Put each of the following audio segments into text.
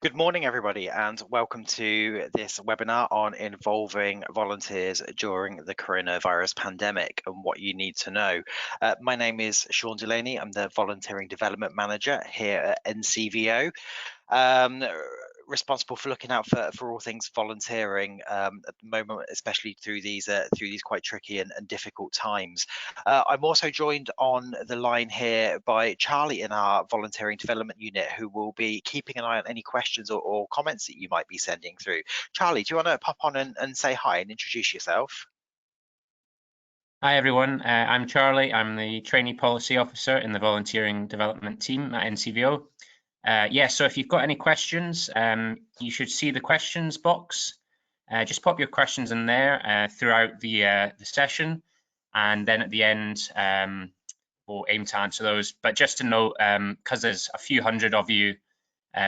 Good morning, everybody, and welcome to this webinar on involving volunteers during the coronavirus pandemic and what you need to know. My name is Shaun Delaney. I'm the Volunteering Development Manager here at NCVO. Responsible for looking out for all things volunteering at the moment, especially through these quite tricky and difficult times. I'm also joined on the line here by Charlie in our volunteering development unit, who will be keeping an eye on any questions or comments that you might be sending through. Charlie, do you want to pop on and say hi and introduce yourself? Hi everyone, I'm Charlie. I'm the Trainee Policy Officer in the Volunteering Development Team at NCVO. So if you've got any questions, you should see the questions box. Just pop your questions in there throughout the session, and then at the end, we'll aim to answer those. But just to note, because there's a few hundred of you,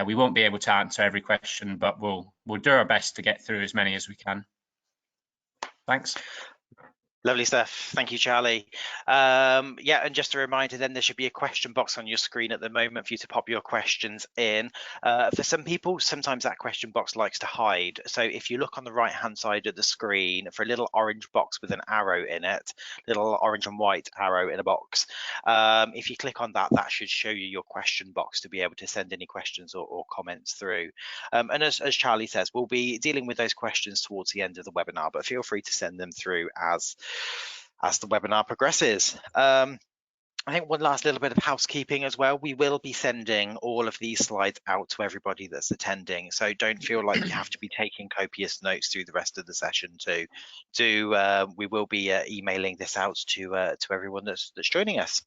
we won't be able to answer every question, but we'll do our best to get through as many as we can. Thanks. Lovely stuff. Thank you, Charlie. And just a reminder then, there should be a question box on your screen at the moment for you to pop your questions in. For some people, sometimes that question box likes to hide. So if you look on the right-hand side of the screen for a little orange box with an arrow in it, little orange and white arrow in a box, if you click on that, that should show you your question box to be able to send any questions or comments through. And as Charlie says, we'll be dealing with those questions towards the end of the webinar, but feel free to send them through as the webinar progresses. I think one last little bit of housekeeping as well. We will be sending all of these slides out to everybody that's attending, so don't feel like you have to be taking copious notes through the rest of the session too. We will be emailing this out to everyone that's joining us.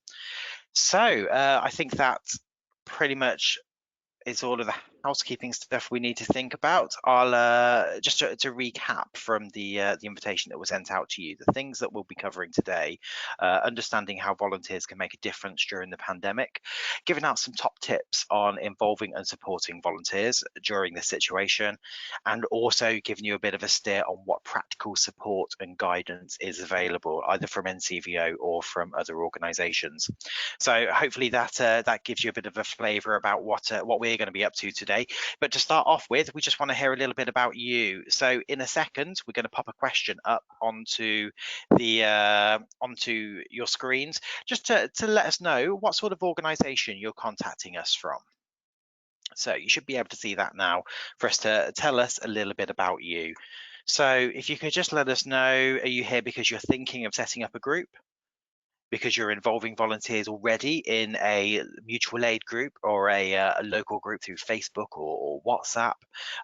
So I think that pretty much is all of the housekeeping stuff we need to think about. I'll just to recap from the invitation that was sent out to you, the things that we'll be covering today: understanding how volunteers can make a difference during the pandemic, giving out some top tips on involving and supporting volunteers during this situation, and also giving you a bit of a steer on what practical support and guidance is available either from NCVO or from other organisations. So hopefully that gives you a bit of a flavour about what we're going to be up to today. But to start off with, we just want to hear a little bit about you. So in a second, we're going to pop a question up onto your screens, just to let us know what sort of organisation you're contacting us from. So you should be able to see that now for us to tell us a little bit about you. So if you could just let us know, are you here because you're thinking of setting up a group, because you're involving volunteers already in a mutual aid group or a local group through Facebook or WhatsApp,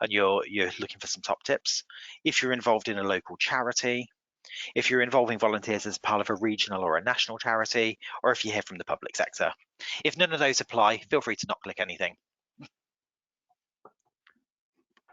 and you're looking for some top tips? If you're involved in a local charity, if you're involving volunteers as part of a regional or a national charity, or if you're here from the public sector. If none of those apply, feel free to not click anything.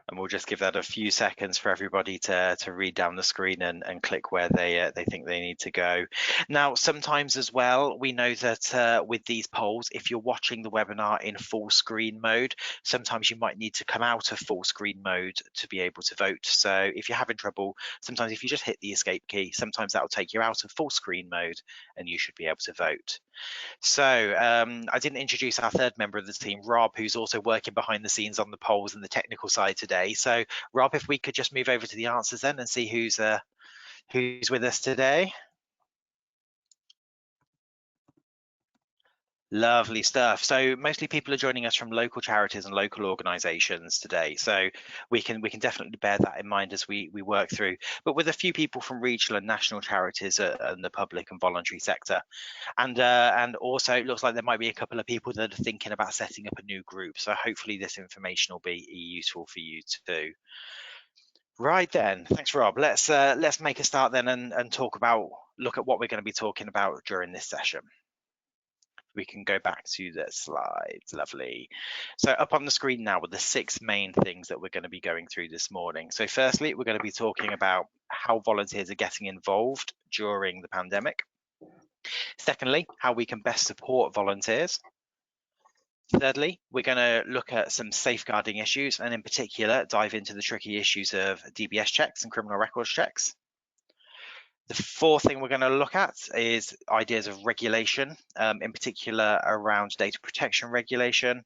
And we'll just give that a few seconds for everybody to read down the screen and click where they think they need to go. Now, sometimes as well, we know that with these polls, if you're watching the webinar in full screen mode, sometimes you might need to come out of full screen mode to be able to vote. So if you're having trouble, sometimes if you just hit the escape key, sometimes that will take you out of full screen mode and you should be able to vote. So I didn't introduce our third member of the team, Rob, who's also working behind the scenes on the polls and the technical side today. So Rob, if we could just move over to the answers then and see who's with us today. Lovely stuff. So mostly people are joining us from local charities and local organisations today. So we can definitely bear that in mind as we work through. But with a few people from regional and national charities and the public and voluntary sector. And also it looks like there might be a couple of people that are thinking about setting up a new group. So hopefully this information will be useful for you too. Right then, thanks Rob. Let's make a start then and look at what we're going to be talking about during this session. We can go back to the slides. Lovely. So up on the screen now are the 6 main things that we're going to be going through this morning. So firstly, we're going to be talking about how volunteers are getting involved during the pandemic. Secondly, how we can best support volunteers. Thirdly, we're going to look at some safeguarding issues and in particular dive into the tricky issues of DBS checks and criminal records checks. The fourth thing we're going to look at is ideas of regulation, in particular around data protection regulation.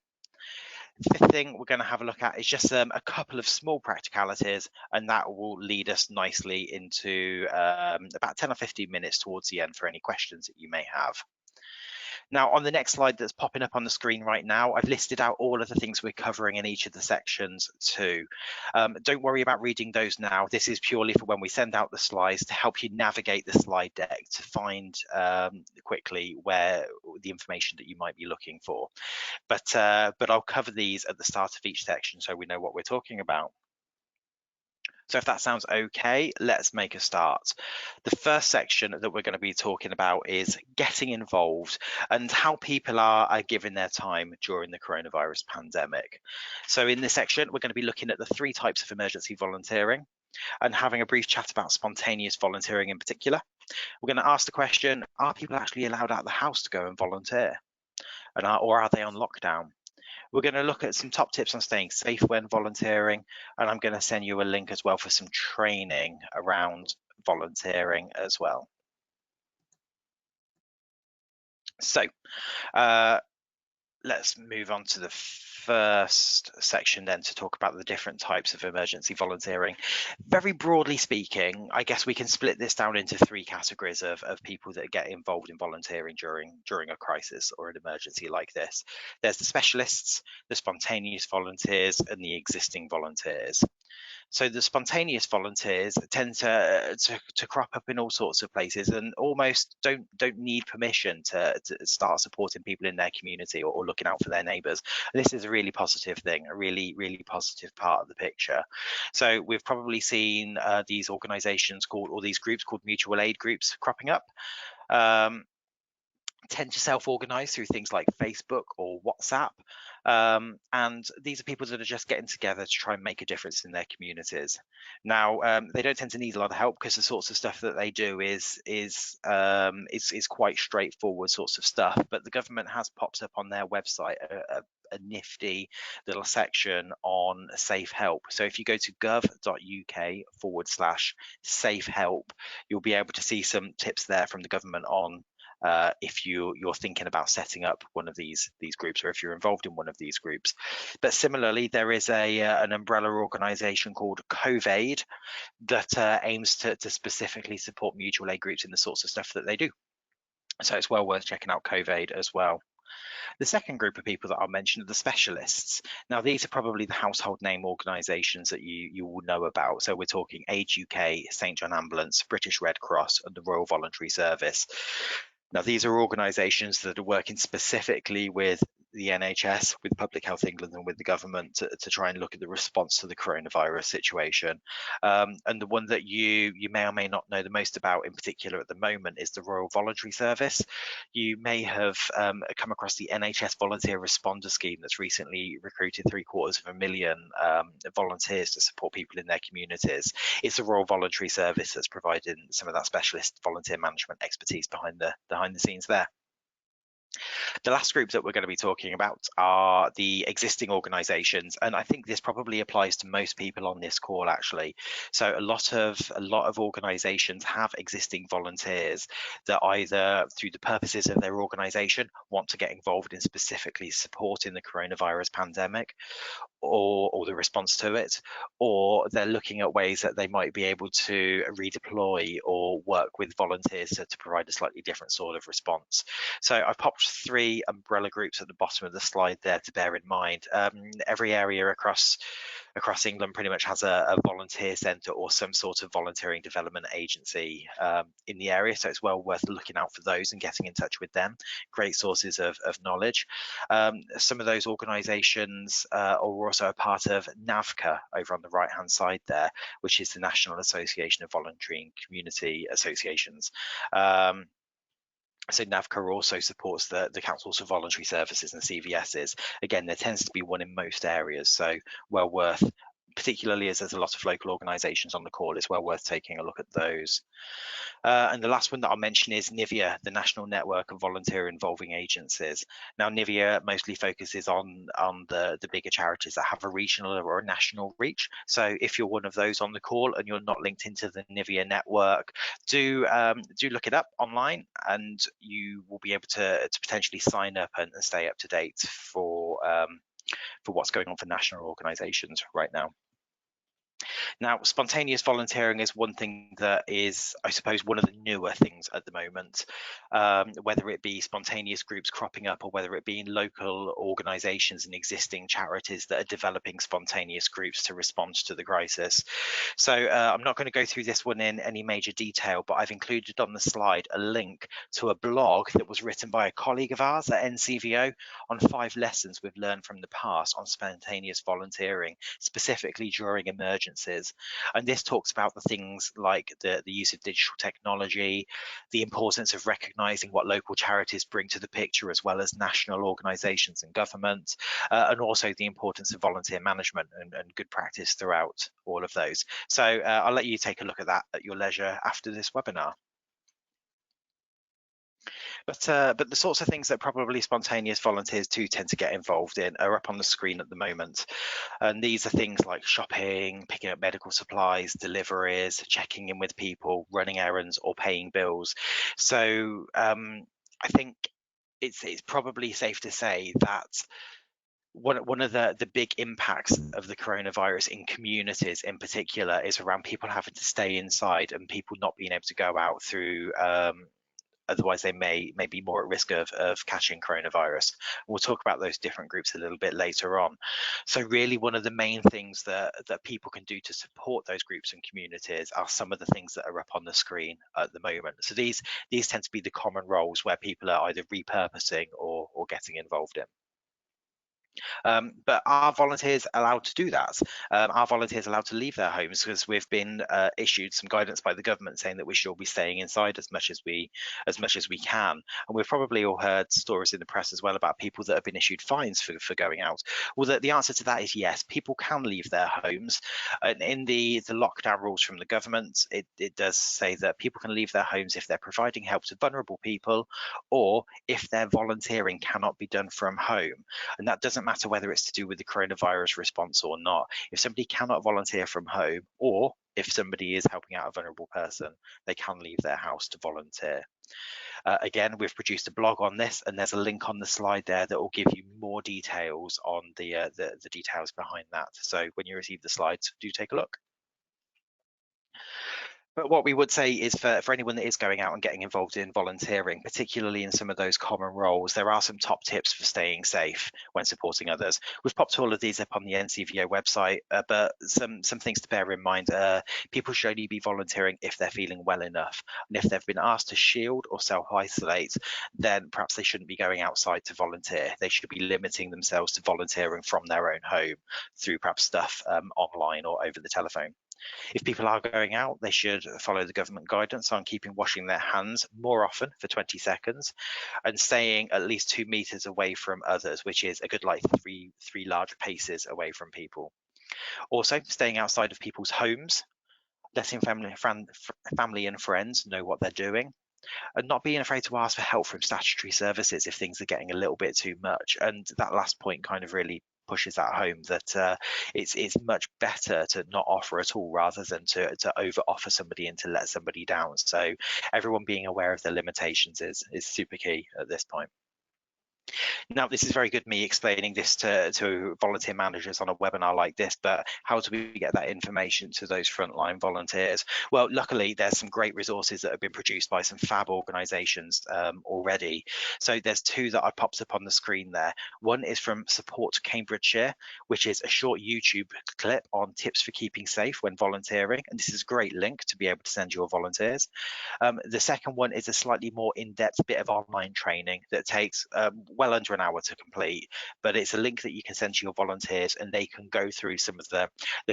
Fifth thing we're going to have a look at is just a couple of small practicalities, and that will lead us nicely into about 10 or 15 minutes towards the end for any questions that you may have. Now, on the next slide that's popping up on the screen right now, I've listed out all of the things we're covering in each of the sections too. Don't worry about reading those now. This is purely for when we send out the slides to help you navigate the slide deck to find quickly where the information that you might be looking for. But I'll cover these at the start of each section so we know what we're talking about. So if that sounds okay, let's make a start. The first section that we're going to be talking about is getting involved and how people are giving their time during the coronavirus pandemic. So in this section, we're going to be looking at the 3 types of emergency volunteering and having a brief chat about spontaneous volunteering in particular. We're going to ask the question, are people actually allowed out of the house to go and volunteer? Or are they on lockdown? We're going to look at some top tips on staying safe when volunteering, and I'm going to send you a link as well for some training around volunteering as well. So let's move on to the first section then to talk about the different types of emergency volunteering. Very broadly speaking, I guess we can split this down into 3 categories of people that get involved in volunteering during a crisis or an emergency like this. There's the specialists, the spontaneous volunteers, and the existing volunteers. So the spontaneous volunteers tend to crop up in all sorts of places and almost don't need permission to start supporting people in their community or looking out for their neighbours. This is a really positive thing, a really positive part of the picture. So we've probably seen these organisations or these groups called mutual aid groups cropping up. Tend to self-organize through things like Facebook or WhatsApp, and these are people that are just getting together to try and make a difference in their communities. Now, they don't tend to need a lot of help because the sorts of stuff that they do is quite straightforward sorts of stuff. But the government has popped up on their website a nifty little section on safe help. So if you go to gov.uk/safe help, you'll be able to see some tips there from the government on if you're thinking about setting up one of these groups, or if you're involved in one of these groups. But similarly, there is an umbrella organisation called COVAID that aims to specifically support mutual aid groups in the sorts of stuff that they do. So it's well worth checking out COVAID as well. The second group of people that I'll mention are the specialists. Now, these are probably the household name organisations that you will know about. So we're talking Age UK, St John Ambulance, British Red Cross, and the Royal Voluntary Service. Now, these are organisations that are working specifically with the NHS, with Public Health England, and with the government to try and look at the response to the coronavirus situation. And the one that you may or may not know the most about in particular at the moment is the Royal Voluntary Service. You may have come across the NHS Volunteer Responder Scheme that's recently recruited 750,000 volunteers to support people in their communities. It's the Royal Voluntary Service that's providing some of that specialist volunteer management expertise behind the scenes there. The last group that we're going to be talking about are the existing organisations, and I think this probably applies to most people on this call actually. So a lot of organisations have existing volunteers that either through the purposes of their organisation want to get involved in specifically supporting the coronavirus pandemic or the response to it, or they're looking at ways that they might be able to redeploy or work with volunteers to provide a slightly different sort of response. So I've popped 3 umbrella groups at the bottom of the slide there to bear in mind. Every area across England pretty much has a volunteer centre or some sort of volunteering development agency in the area, so it's well worth looking out for those and getting in touch with them. Great sources of knowledge. Some of those organisations are also a part of NAVCA over on the right hand side there, which is the National Association of Voluntary and Community Associations. So NAVCA also supports the Councils for Voluntary Services and CVSs. Again, there tends to be one in most areas, so well worth, particularly as there's a lot of local organisations on the call, it's well worth taking a look at those. And the last one that I'll mention is NCVO, the National Network of Volunteer Involving Agencies. Now, NCVO mostly focuses on the bigger charities that have a regional or a national reach. So if you're one of those on the call and you're not linked into the NCVO network, do look it up online, and you will be able to potentially sign up and stay up to date for for what's going on for national organisations right now. Now, spontaneous volunteering is one thing that is, I suppose, one of the newer things at the moment, whether it be spontaneous groups cropping up or whether it be in local organisations and existing charities that are developing spontaneous groups to respond to the crisis. So I'm not going to go through this one in any major detail, but I've included on the slide a link to a blog that was written by a colleague of ours at NCVO on 5 lessons we've learned from the past on spontaneous volunteering, specifically during emergencies. And this talks about the things like the use of digital technology, the importance of recognising what local charities bring to the picture, as well as national organisations and government, and also the importance of volunteer management and good practice throughout all of those. So I'll let you take a look at that at your leisure after this webinar. But the sorts of things that probably spontaneous volunteers do tend to get involved in are up on the screen at the moment. And these are things like shopping, picking up medical supplies, deliveries, checking in with people, running errands, or paying bills. So I think it's probably safe to say that one of the big impacts of the coronavirus in communities in particular is around people having to stay inside and people not being able to go out through otherwise they may be more at risk of catching coronavirus. We'll talk about those different groups a little bit later on. So really one of the main things that people can do to support those groups and communities are some of the things that are up on the screen at the moment. So these tend to be the common roles where people are either repurposing or getting involved in. But are volunteers allowed to do that? Are volunteers allowed to leave their homes? Because we've been issued some guidance by the government saying that we should all be staying inside as much as we can. And we've probably all heard stories in the press as well about people that have been issued fines for going out. Well, the answer to that is yes, people can leave their homes. And in the lockdown rules from the government, it does say that people can leave their homes if they're providing help to vulnerable people or if their volunteering cannot be done from home. And that doesn't matter whether it's to do with the coronavirus response or not. If somebody cannot volunteer from home, or if somebody is helping out a vulnerable person, they can leave their house to volunteer. Again, we've produced a blog on this, and there's a link on the slide there that will give you more details on the details behind that. So when you receive the slides, do take a look. But what we would say is for anyone that is going out and getting involved in volunteering, particularly in some of those common roles, there are some top tips for staying safe when supporting others. We've popped all of these up on the NCVO website, but some things to bear in mind. People should only be volunteering if they're feeling well enough. And if they've been asked to shield or self-isolate, then perhaps they shouldn't be going outside to volunteer. They should be limiting themselves to volunteering from their own home through perhaps stuff online or over the telephone. If people are going out, they should follow the government guidance on keeping washing their hands more often for 20 seconds and staying at least 2 meters away from others, which is a good like three large paces away from people. Also, staying outside of people's homes, letting family and friends know what they're doing, and not being afraid to ask for help from statutory services if things are getting a little bit too much. And that last point kind of really pushes that home, that it's much better to not offer at all rather than to over offer somebody and to let somebody down. So everyone being aware of their limitations is super key at this point. Now, this is very good me explaining this to volunteer managers on a webinar like this, but how do we get that information to those frontline volunteers? Well, luckily, there's some great resources that have been produced by some fab organisations already. So there's 2 that I popped up on the screen there. One is from Support Cambridgeshire, which is a short YouTube clip on tips for keeping safe when volunteering. And this is a great link to be able to send your volunteers. The second one is a slightly more in-depth bit of online training that takes well under an hour to complete, but it's a link that you can send to your volunteers and they can go through some of the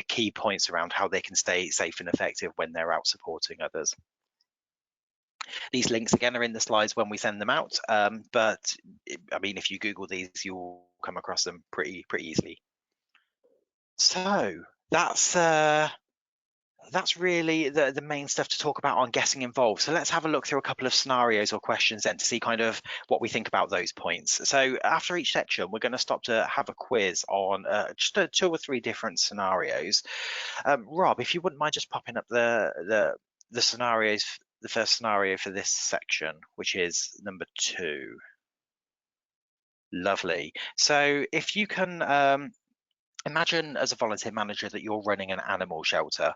key points around how they can stay safe and effective when they're out supporting others. These links again are in the slides when we send them out, but I mean, if you Google these, you'll come across them pretty easily. So that's really the main stuff to talk about on getting involved. So let's have a look through a couple of scenarios or questions then to see kind of what we think about those points. So after each section, we're going to stop to have a quiz on just 2 or 3 different scenarios. Rob, if you wouldn't mind just popping up the scenarios, the first scenario for this section, which is number 2. Lovely. So if you can imagine as a volunteer manager that you're running an animal shelter.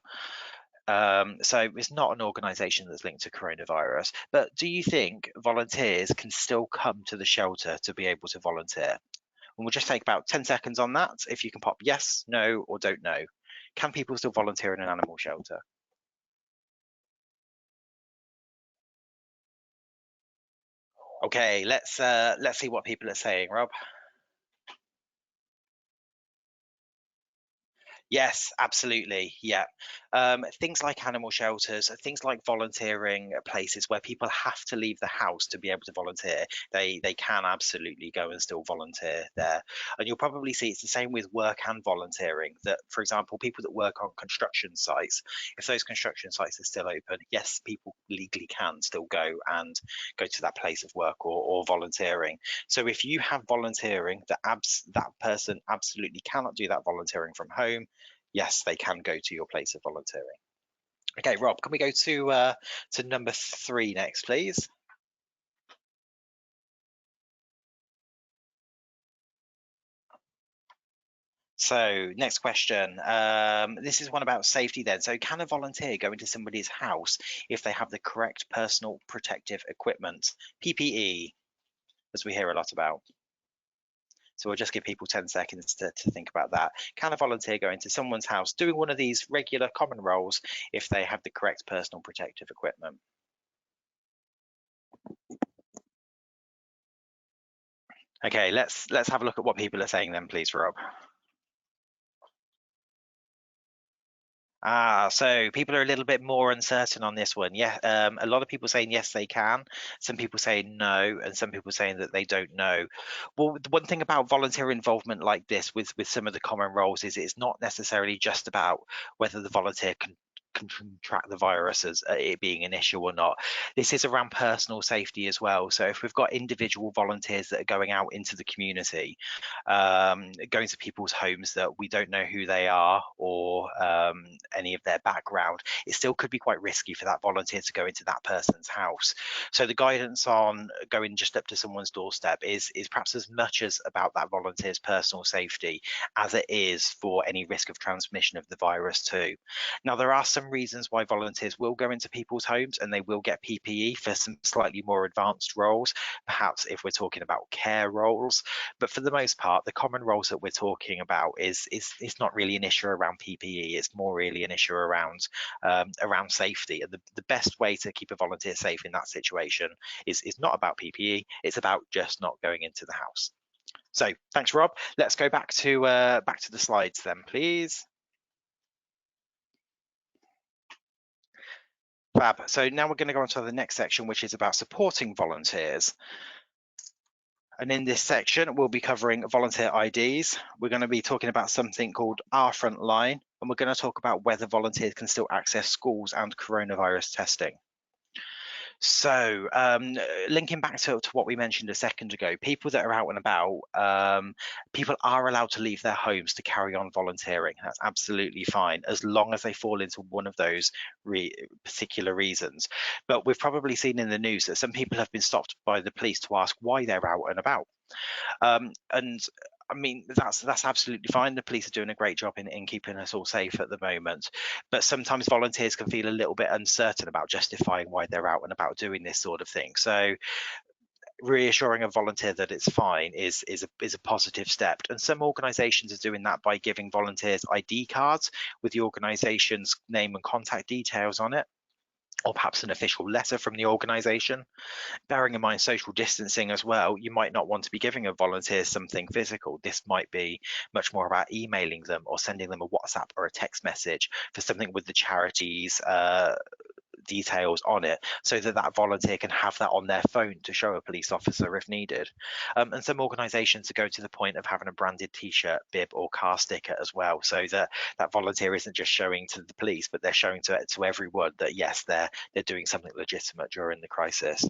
So it's not an organisation that's linked to coronavirus, but do you think volunteers can still come to the shelter to be able to volunteer? And we'll just take about 10 seconds on that. If you can pop yes, no, or don't know. Can people still volunteer in an animal shelter? Okay, let's see what people are saying, Rob. Yes, absolutely. Yeah. Things like animal shelters, things like volunteering at places where people have to leave the house to be able to volunteer, they can absolutely go and still volunteer there. And you'll probably see it's the same with work and volunteering. That, for example, people that work on construction sites, if those construction sites are still open, yes, people legally can still go to that place of work or volunteering. So if you have volunteering, that person absolutely cannot do that volunteering from home. Yes, they can go to your place of volunteering. Okay, Rob, can we go to number 3 next, please? So next question. This is one about safety then. So can a volunteer go into somebody's house if they have the correct personal protective equipment, PPE, as we hear a lot about? So we'll just give people 10 seconds to think about that. Can a volunteer go into someone's house doing one of these regular common roles if they have the correct personal protective equipment? Okay, let's have a look at what people are saying then, please, Rob. So people are a little bit more uncertain on this one. Yeah, a lot of people saying yes, they can. Some people saying no, and some people saying that they don't know. Well, the one thing about volunteer involvement like this with some of the common roles is it's not necessarily just about whether the volunteer can contract the virus as it being an issue or not. This is around personal safety as well. So if we've got individual volunteers that are going out into the community, going to people's homes that we don't know who they are or any of their background, it still could be quite risky for that volunteer to go into that person's house. So the guidance on going just up to someone's doorstep is perhaps as much as about that volunteer's personal safety as it is for any risk of transmission of the virus too. Now, there are some reasons why volunteers will go into people's homes and they will get PPE for some slightly more advanced roles, perhaps if we're talking about care roles. But for the most part, the common roles that we're talking about is not really an issue around PPE. It's more really an issue around safety. And the best way to keep a volunteer safe in that situation is not about PPE. It's about just not going into the house. So thanks, Rob. Let's go back to the slides then, please. Fab. So now we're going to go on to the next section, which is about supporting volunteers. And in this section, we'll be covering volunteer IDs. We're going to be talking about something called our Frontline, and we're going to talk about whether volunteers can still access schools and coronavirus testing. So linking back to what we mentioned a second ago, people that are out and about, people are allowed to leave their homes to carry on volunteering. That's absolutely fine, as long as they fall into one of those particular reasons. But we've probably seen in the news that some people have been stopped by the police to ask why they're out and about. And I mean, that's absolutely fine. The police are doing a great job in keeping us all safe at the moment. But sometimes volunteers can feel a little bit uncertain about justifying why they're out and about doing this sort of thing. So reassuring a volunteer that it's fine is a positive step. And some organisations are doing that by giving volunteers ID cards with the organisation's name and contact details on it, or perhaps an official letter from the organisation. Bearing in mind social distancing as well, you might not want to be giving a volunteer something physical. This might be much more about emailing them or sending them a WhatsApp or a text message for something with the charity's details on it, so that volunteer can have that on their phone to show a police officer if needed. And some organisations are going to the point of having a branded t-shirt, bib or car sticker as well, so that volunteer isn't just showing to the police, but they're showing to everyone that yes, they're doing something legitimate during the crisis.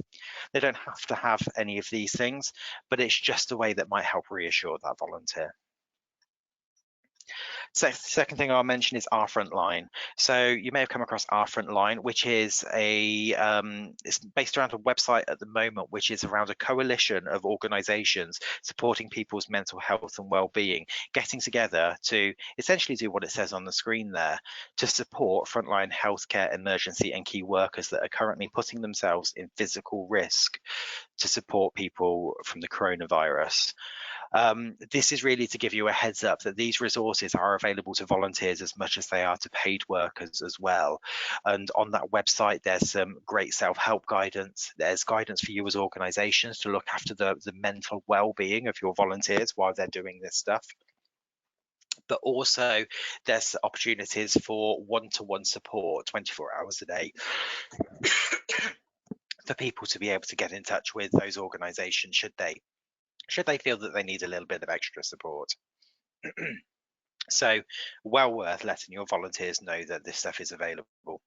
They don't have to have any of these things, but it's just a way that might help reassure that volunteer. Second thing I'll mention is our Frontline. So you may have come across our Frontline, which is it's based around a website at the moment, which is around a coalition of organisations supporting people's mental health and well-being, getting together to essentially do what it says on the screen there, to support frontline healthcare, emergency and key workers that are currently putting themselves in physical risk to support people from the coronavirus. This is really to give you a heads up that these resources are available to volunteers as much as they are to paid workers as well. And on that website, there's some great self-help guidance. There's guidance for you as organisations to look after the mental well-being of your volunteers while they're doing this stuff. But also there's opportunities for one-to-one support 24 hours a day for people to be able to get in touch with those organisations should they feel that they need a little bit of extra support. So well worth letting your volunteers know that this stuff is available.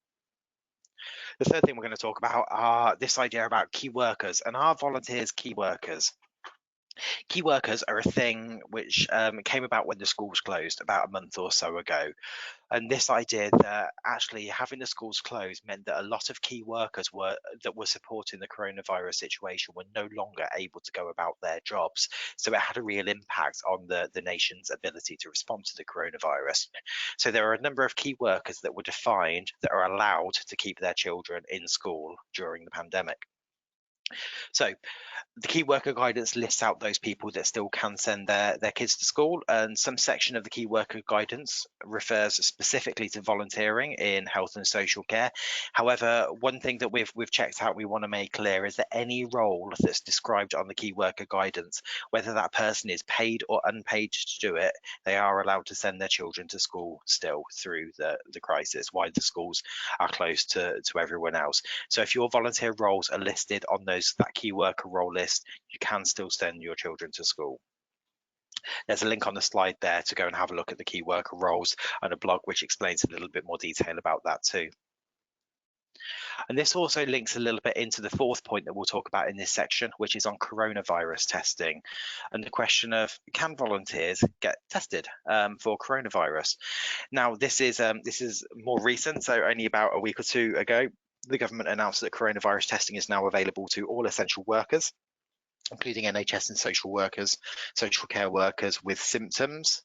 The third thing we're going to talk about are this idea about key workers and our volunteers key workers. Key workers are a thing which came about when the schools closed about a month or so ago. And this idea that actually having the schools closed meant that a lot of key workers that were supporting the coronavirus situation were no longer able to go about their jobs. So it had a real impact on the nation's ability to respond to the coronavirus. So there are a number of key workers that were defined that are allowed to keep their children in school during the pandemic. So the key worker guidance lists out those people that still can send their kids to school, and some section of the key worker guidance refers specifically to volunteering in health and social care. However, one thing that we've checked out, we want to make clear is that any role that's described on the key worker guidance, whether that person is paid or unpaid to do it, they are allowed to send their children to school still through the crisis while the schools are closed to everyone else. So if your volunteer roles are listed on that key worker role list, you can still send your children to school. There's a link on the slide there to go and have a look at the key worker roles and a blog which explains a little bit more detail about that too. And this also links a little bit into the fourth point that we'll talk about in this section, which is on coronavirus testing and the question of, can volunteers get tested for coronavirus? Now, this is more recent, so only about a week or two ago, the government announced that coronavirus testing is now available to all essential workers, including NHS and social workers, social care workers with symptoms,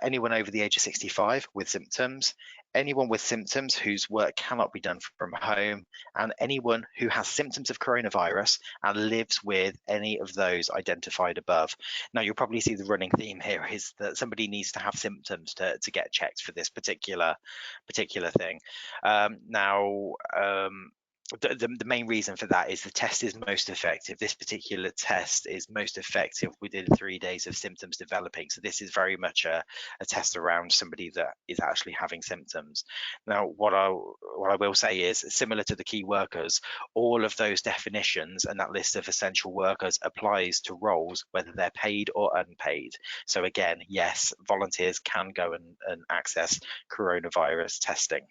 anyone over the age of 65 with symptoms, anyone with symptoms whose work cannot be done from home, and anyone who has symptoms of coronavirus and lives with any of those identified above. Now, you'll probably see the running theme here is that somebody needs to have symptoms to get checked for this particular thing. The main reason for that is the test is most effective. This particular test is most effective within 3 days of symptoms developing. So this is very much a test around somebody that is actually having symptoms. Now, what I will say is, similar to the key workers, all of those definitions and that list of essential workers applies to roles, whether they're paid or unpaid. So again, yes, volunteers can go and access coronavirus testing.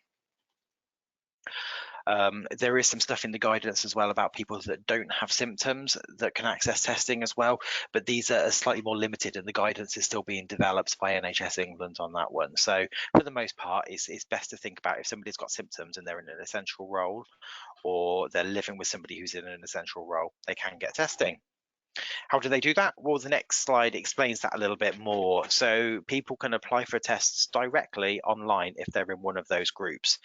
There is some stuff in the guidance as well about people that don't have symptoms that can access testing as well, but these are slightly more limited and the guidance is still being developed by NHS England on that one. So for the most part, it's best to think about if somebody's got symptoms and they're in an essential role or they're living with somebody who's in an essential role, they can get testing. How do they do that? Well, the next slide explains that a little bit more. So people can apply for tests directly online if they're in one of those groups.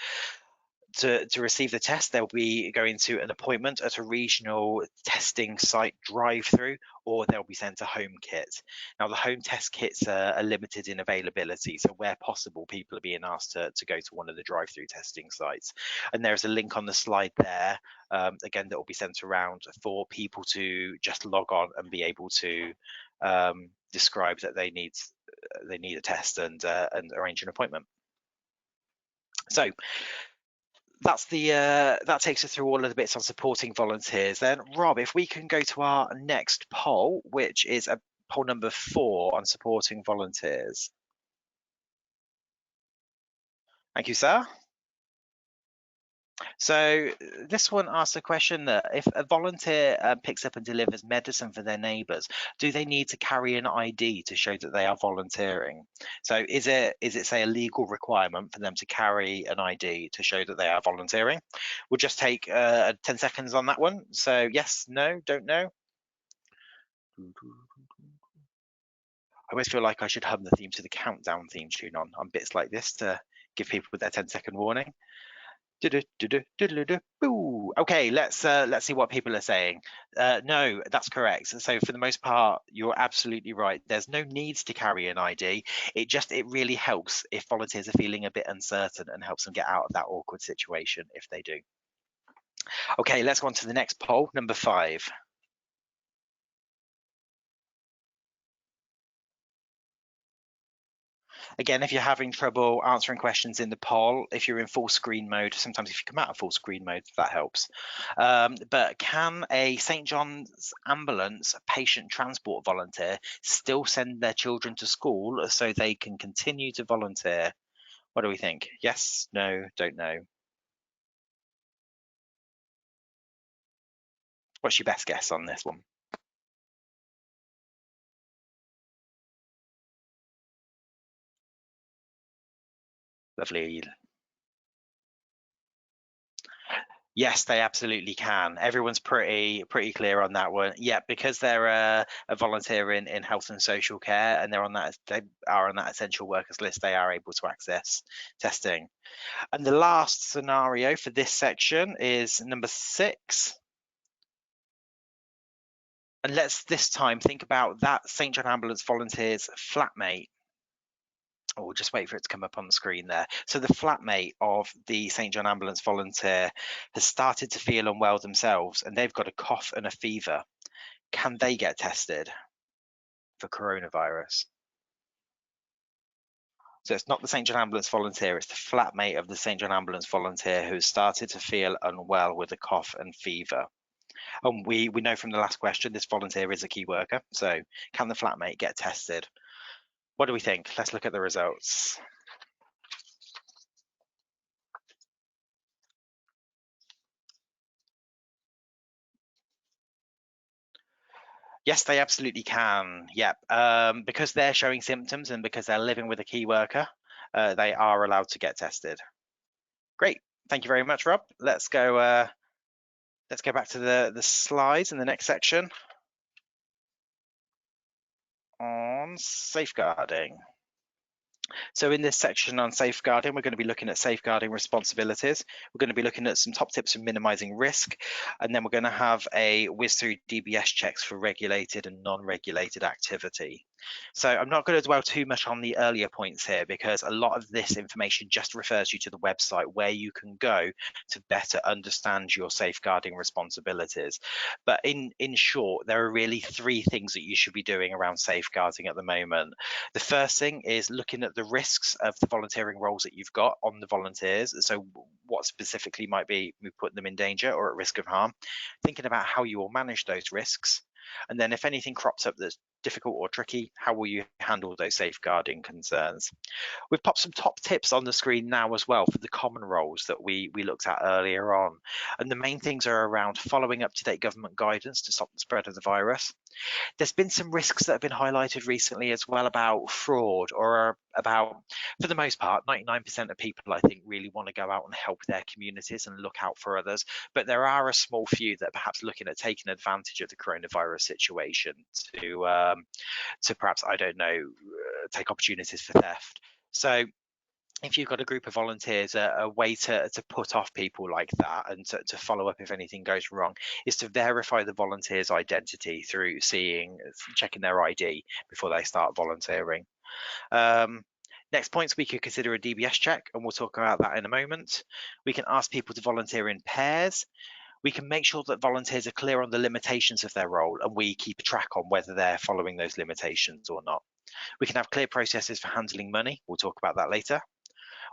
To receive the test, they'll be going to an appointment at a regional testing site drive-through, or they'll be sent a home kit. Now, the home test kits are limited in availability, so where possible, people are being asked to go to one of the drive-through testing sites. And there's a link on the slide there, again, that will be sent around for people to just log on and be able to describe that they need a test and arrange an appointment. So that takes us through all of the bits on supporting volunteers. Then, Rob, if we can go to our next poll, which is poll number 4 on supporting volunteers. Thank you, sir. So this one asks a question that if a volunteer picks up and delivers medicine for their neighbours, do they need to carry an ID to show that they are volunteering? So is it say a legal requirement for them to carry an ID to show that they are volunteering? We'll just take 10 seconds on that one. So yes, no, don't know. I always feel like I should hum the theme to the countdown theme tune on bits like this to give people their 10-second warning. Okay, let's see what people are saying. No, that's correct. So for the most part, you're absolutely right. There's no needs to carry an ID. It really helps if volunteers are feeling a bit uncertain and helps them get out of that awkward situation if they do. Okay, let's go on to the next poll, number 5. Again, if you're having trouble answering questions in the poll, if you're in full screen mode, sometimes if you come out of full screen mode, that helps. But can a St. John's ambulance patient transport volunteer still send their children to school so they can continue to volunteer? What do we think? Yes, no, don't know. What's your best guess on this one? Lovely. Yes, they absolutely can. Everyone's pretty clear on that one. Yeah, because they're a volunteer in health and social care, and they are on that essential workers list. They are able to access testing. And the last scenario for this section is number 6. And let's this time think about that St. John Ambulance volunteer's flatmate. Oh, we'll just wait for it to come up on the screen there. So the flatmate of the St. John Ambulance volunteer has started to feel unwell themselves, and they've got a cough and a fever. Can they get tested for coronavirus? So it's not the St. John Ambulance volunteer, it's the flatmate of the St. John Ambulance volunteer who's started to feel unwell with a cough and fever. And we know from the last question, this volunteer is a key worker. So can the flatmate get tested? What do we think? Let's look at the results. Yes, they absolutely can. Yep. Because they're showing symptoms and because they're living with a key worker, they are allowed to get tested. Great. Thank you very much, Rob. Let's go back to the slides in the next section on safeguarding. So in this section on safeguarding, we're going to be looking at safeguarding responsibilities. We're going to be looking at some top tips for minimizing risk, and then we're going to have a whiz through DBS checks for regulated and non-regulated activity. So I'm not going to dwell too much on the earlier points here because a lot of this information just refers you to the website where you can go to better understand your safeguarding responsibilities. But in short, there are really 3 things that you should be doing around safeguarding at the moment. The first thing is looking at the risks of the volunteering roles that you've got on the volunteers. So what specifically might be putting them in danger or at risk of harm, thinking about how you will manage those risks. And then if anything crops up that's difficult or tricky, how will you handle those safeguarding concerns? We've popped some top tips on the screen now as well for the common roles that we looked at earlier on. And the main things are around following up-to-date government guidance to stop the spread of the virus. There's been some risks that have been highlighted recently as well about fraud, or about, for the most part, 99% of people, I think, really want to go out and help their communities and look out for others. But there are a small few that are perhaps looking at taking advantage of the coronavirus situation to perhaps, I don't know, take opportunities for theft. So if you've got a group of volunteers, a way to put off people like that and to follow up if anything goes wrong is to verify the volunteer's identity through checking their ID before they start volunteering. Next points, we could consider a DBS check, and we'll talk about that in a moment. We can ask people to volunteer in pairs. We can make sure that volunteers are clear on the limitations of their role, and we keep a track on whether they're following those limitations or not. We can have clear processes for handling money. We'll talk about that later.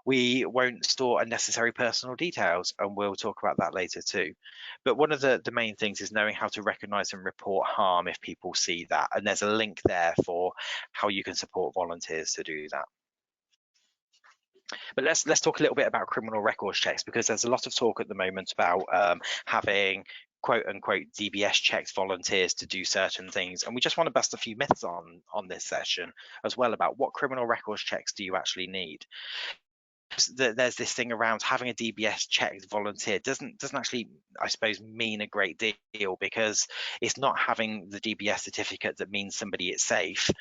We won't store unnecessary personal details, and we'll talk about that later too. But one of the main things is knowing how to recognise and report harm if people see that, and there's a link there for how you can support volunteers to do that. But let's talk a little bit about criminal records checks, because there's a lot of talk at the moment about having quote unquote DBS checks volunteers to do certain things, and we just want to bust a few myths on this session as well about what criminal records checks do you actually need. There's this thing around having a DBS checked volunteer doesn't actually, I suppose, mean a great deal, because it's not having the DBS certificate that means somebody is safe.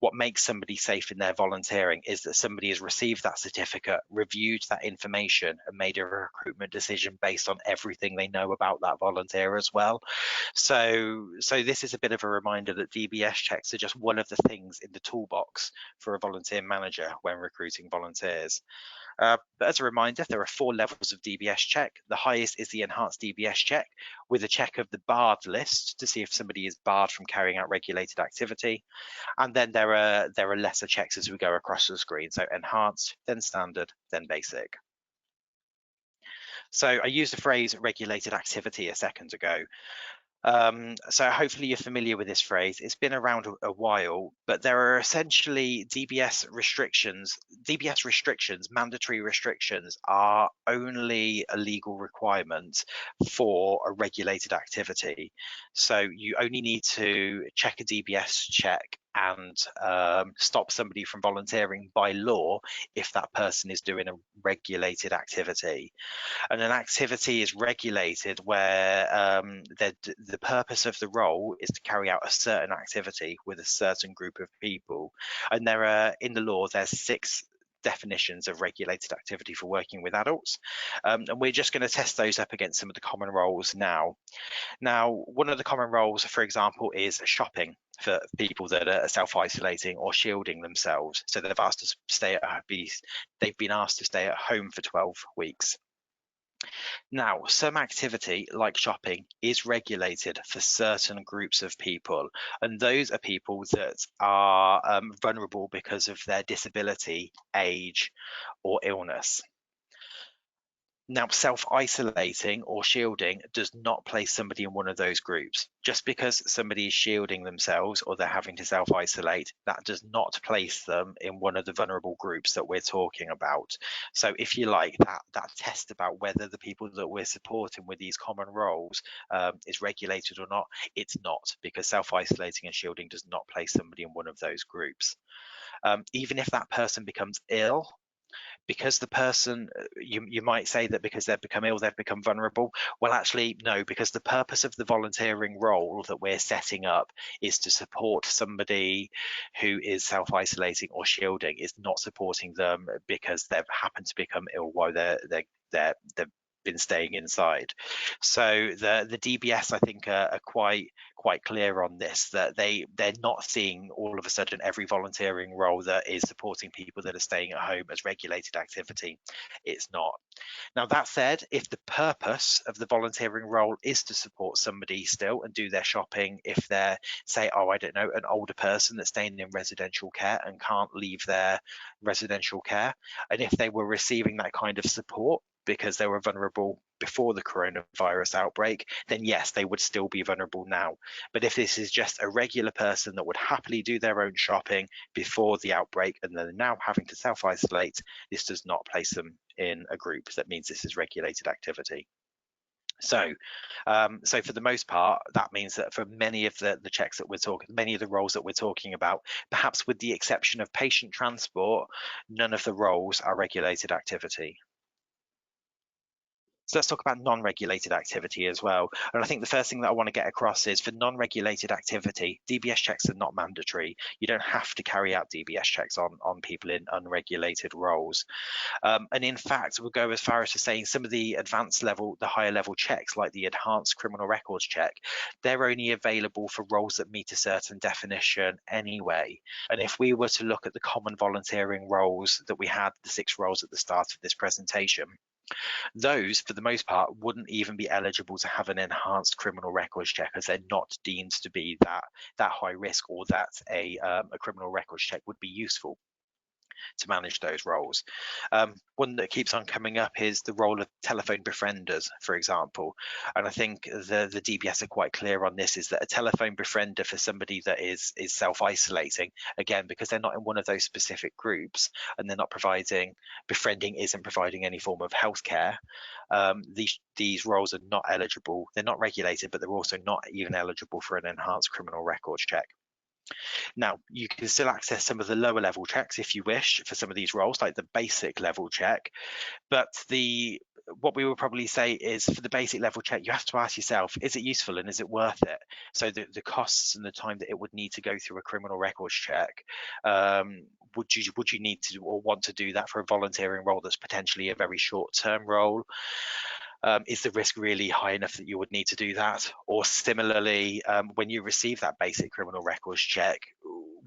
What makes somebody safe in their volunteering is that somebody has received that certificate, reviewed that information, and made a recruitment decision based on everything they know about that volunteer as well. So this is a bit of a reminder that DBS checks are just one of the things in the toolbox for a volunteer manager when recruiting volunteers. But as a reminder, there are 4 levels of DBS check. The highest is the enhanced DBS check, with a check of the barred list to see if somebody is barred from carrying out regulated activity. And then there are lesser checks as we go across the screen. So enhanced, then standard, then basic. So I used the phrase regulated activity a second ago. So hopefully you're familiar with this phrase. It's been around a while, but there are essentially DBS restrictions. DBS restrictions, mandatory restrictions, are only a legal requirement for a regulated activity. So you only need to check a DBS check and stop somebody from volunteering by law if that person is doing a regulated activity. And an activity is regulated where the purpose of the role is to carry out a certain activity with a certain group of people. And there are, in the law, there's 6 definitions of regulated activity for working with adults. And we're just going to test those up against some of the common roles now. Now, one of the common roles, for example, is shopping for people that are self-isolating or shielding themselves. So they've asked to stay they've been asked to stay at home for 12 weeks. Now, some activity like shopping is regulated for certain groups of people, and those are people that are vulnerable because of their disability, age, or illness. Now, self-isolating or shielding does not place somebody in one of those groups. Just because somebody is shielding themselves or they're having to self-isolate, that does not place them in one of the vulnerable groups that we're talking about. So if you like, that test about whether the people that we're supporting with these common roles is regulated or not, it's not, because self-isolating and shielding does not place somebody in one of those groups. Even if that person becomes ill, because the person, you might say that because they've become ill, they've become vulnerable. Well, actually, no, because the purpose of the volunteering role that we're setting up is to support somebody who is self-isolating or shielding, is not supporting them because they've happened to become ill while they've been staying inside. So the DBS, I think, are quite clear on this, that they're not seeing all of a sudden every volunteering role that is supporting people that are staying at home as regulated activity. It's not. Now, that said, if the purpose of the volunteering role is to support somebody still and do their shopping, if they're, say, I don't know, an older person that's staying in residential care and can't leave their residential care, and if they were receiving that kind of support because they were vulnerable before the coronavirus outbreak, then yes, they would still be vulnerable now. But if this is just a regular person that would happily do their own shopping before the outbreak and they're now having to self-isolate, this does not place them in a group. That means this is regulated activity. So for the most part, that means that for many of the checks that we're talking, many of the roles that we're talking about, perhaps with the exception of patient transport, none of the roles are regulated activity. So let's talk about non-regulated activity as well. And I think the first thing that I want to get across is, for non-regulated activity, DBS checks are not mandatory. You don't have to carry out DBS checks on people in unregulated roles. And in fact, we'll go as far as to saying some of the advanced level, the higher level checks, like the enhanced criminal records check, they're only available for roles that meet a certain definition anyway. And if we were to look at the common volunteering roles that we had, the 6 roles at the start of this presentation, those, for the most part, wouldn't even be eligible to have an enhanced criminal records check, as they're not deemed to be that high risk, or that a criminal records check would be useful. to manage those roles. One that keeps on coming up is the role of telephone befrienders, for example. And I think the DBS are quite clear on this, is that a telephone befriender for somebody that is self-isolating, again, because they're not in one of those specific groups and they're not providing, befriending isn't providing any form of healthcare. These roles are not eligible. They're not regulated, but they're also not even eligible for an enhanced criminal records check. Now, you can still access some of the lower level checks if you wish for some of these roles, like the basic level check. But what we would probably say is, for the basic level check, you have to ask yourself, is it useful and is it worth it? So the costs and the time that it would need to go through a criminal records check, would you need to or want to do that for a volunteering role that's potentially a very short-term role? Is the risk really high enough that you would need to do that? Or similarly, when you receive that basic criminal records check,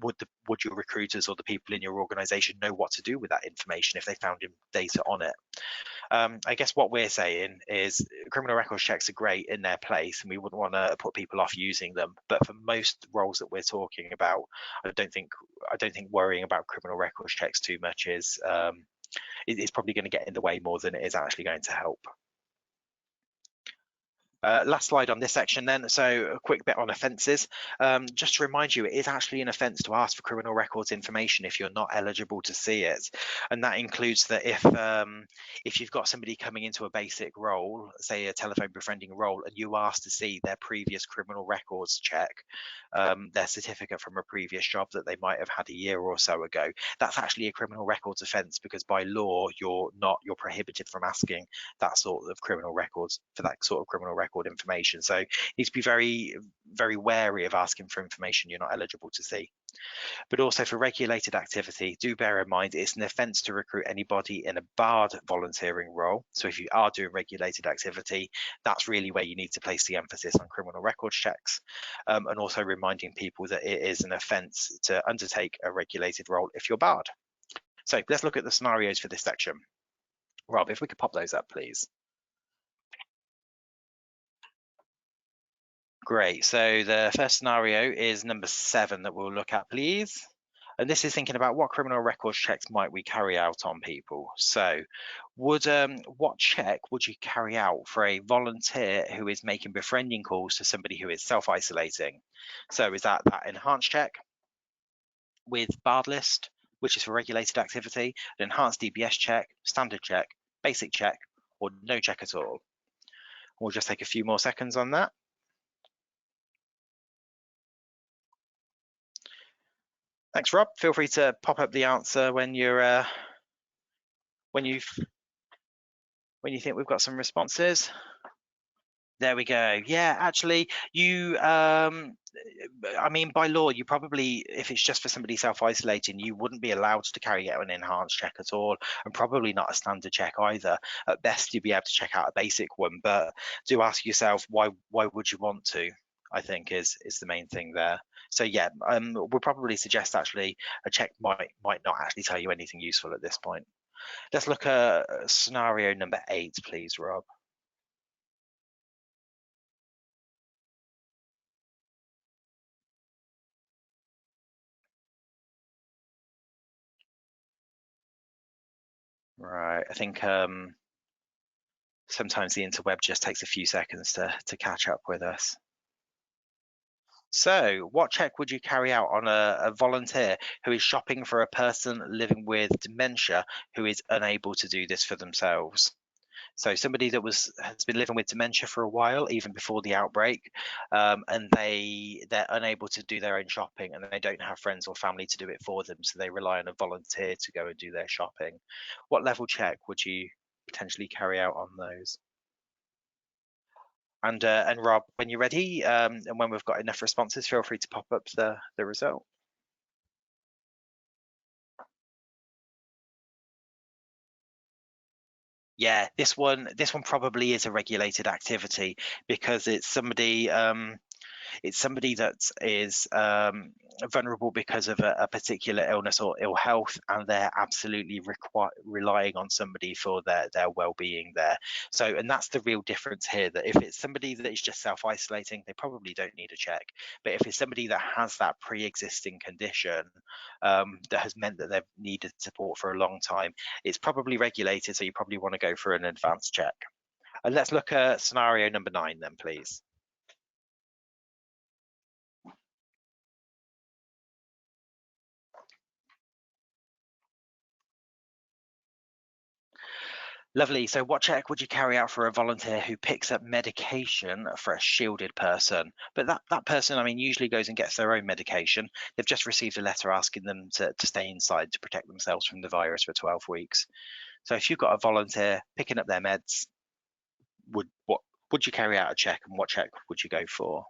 would your recruiters or the people in your organization know what to do with that information if they found data on it? I guess what we're saying is criminal records checks are great in their place, and we wouldn't want to put people off using them. But for most roles that we're talking about, I don't think worrying about criminal records checks too much is probably going to get in the way more than it is actually going to help. Last slide on this section then. So a quick bit on offences. Just to remind you, it is actually an offence to ask for criminal records information if you're not eligible to see it. And that includes that if you've got somebody coming into a basic role, say a telephone befriending role, and you ask to see their previous criminal records check, their certificate from a previous job that they might have had a year or so ago, that's actually a criminal records offence, because by law you're prohibited from asking that sort of criminal records for that sort of criminal record information. So you need to be very, very wary of asking for information you're not eligible to see. But also for regulated activity, do bear in mind it's an offence to recruit anybody in a barred volunteering role. So if you are doing regulated activity, that's really where you need to place the emphasis on criminal records checks, and also reminding people that it is an offence to undertake a regulated role if you're barred. So let's look at the scenarios for this section. Rob, if we could pop those up, please. Great. So the first scenario is number 7 that we'll look at, please. And this is thinking about what criminal records checks might we carry out on people. So what check would you carry out for a volunteer who is making befriending calls to somebody who is self-isolating? So is that enhanced check with barred list, which is for regulated activity, an enhanced DBS check, standard check, basic check, or no check at all? We'll just take a few more seconds on that. Thanks, Rob. Feel free to pop up the answer when you're when you think we've got some responses. There we go. Yeah, actually, I mean, by law, you probably, if it's just for somebody self-isolating, you wouldn't be allowed to carry out an enhanced check at all, and probably not a standard check either. At best, you'd be able to check out a basic one, but do ask yourself, why would you want to? I think is the main thing there. So yeah, we'll probably suggest actually a check might not actually tell you anything useful at this point. Let's look at scenario number 8, please, Rob. Right, I think sometimes the interweb just takes a few seconds to catch up with us. So what check would you carry out on a volunteer who is shopping for a person living with dementia who is unable to do this for themselves? So somebody that has been living with dementia for a while, even before the outbreak, and they're unable to do their own shopping, and they don't have friends or family to do it for them, so they rely on a volunteer to go and do their shopping. What level check would you potentially carry out on those? And Rob, when you're ready, and when we've got enough responses, feel free to pop up the result. Yeah, this one probably is a regulated activity, because it's somebody it's somebody that is vulnerable because of a particular illness or ill health, and they're absolutely relying on somebody for their well-being there. So, and that's the real difference here, that if it's somebody that is just self-isolating, they probably don't need a check. But if it's somebody that has that pre-existing condition that has meant that they've needed support for a long time, it's probably regulated, so you probably want to go for an advanced check. And let's look at scenario number 9 then, please. Lovely. So what check would you carry out for a volunteer who picks up medication for a shielded person? But that person, I mean, usually goes and gets their own medication. They've just received a letter asking them to stay inside to protect themselves from the virus for 12 weeks. So if you've got a volunteer picking up their meds, what would you carry out a check, and what check would you go for?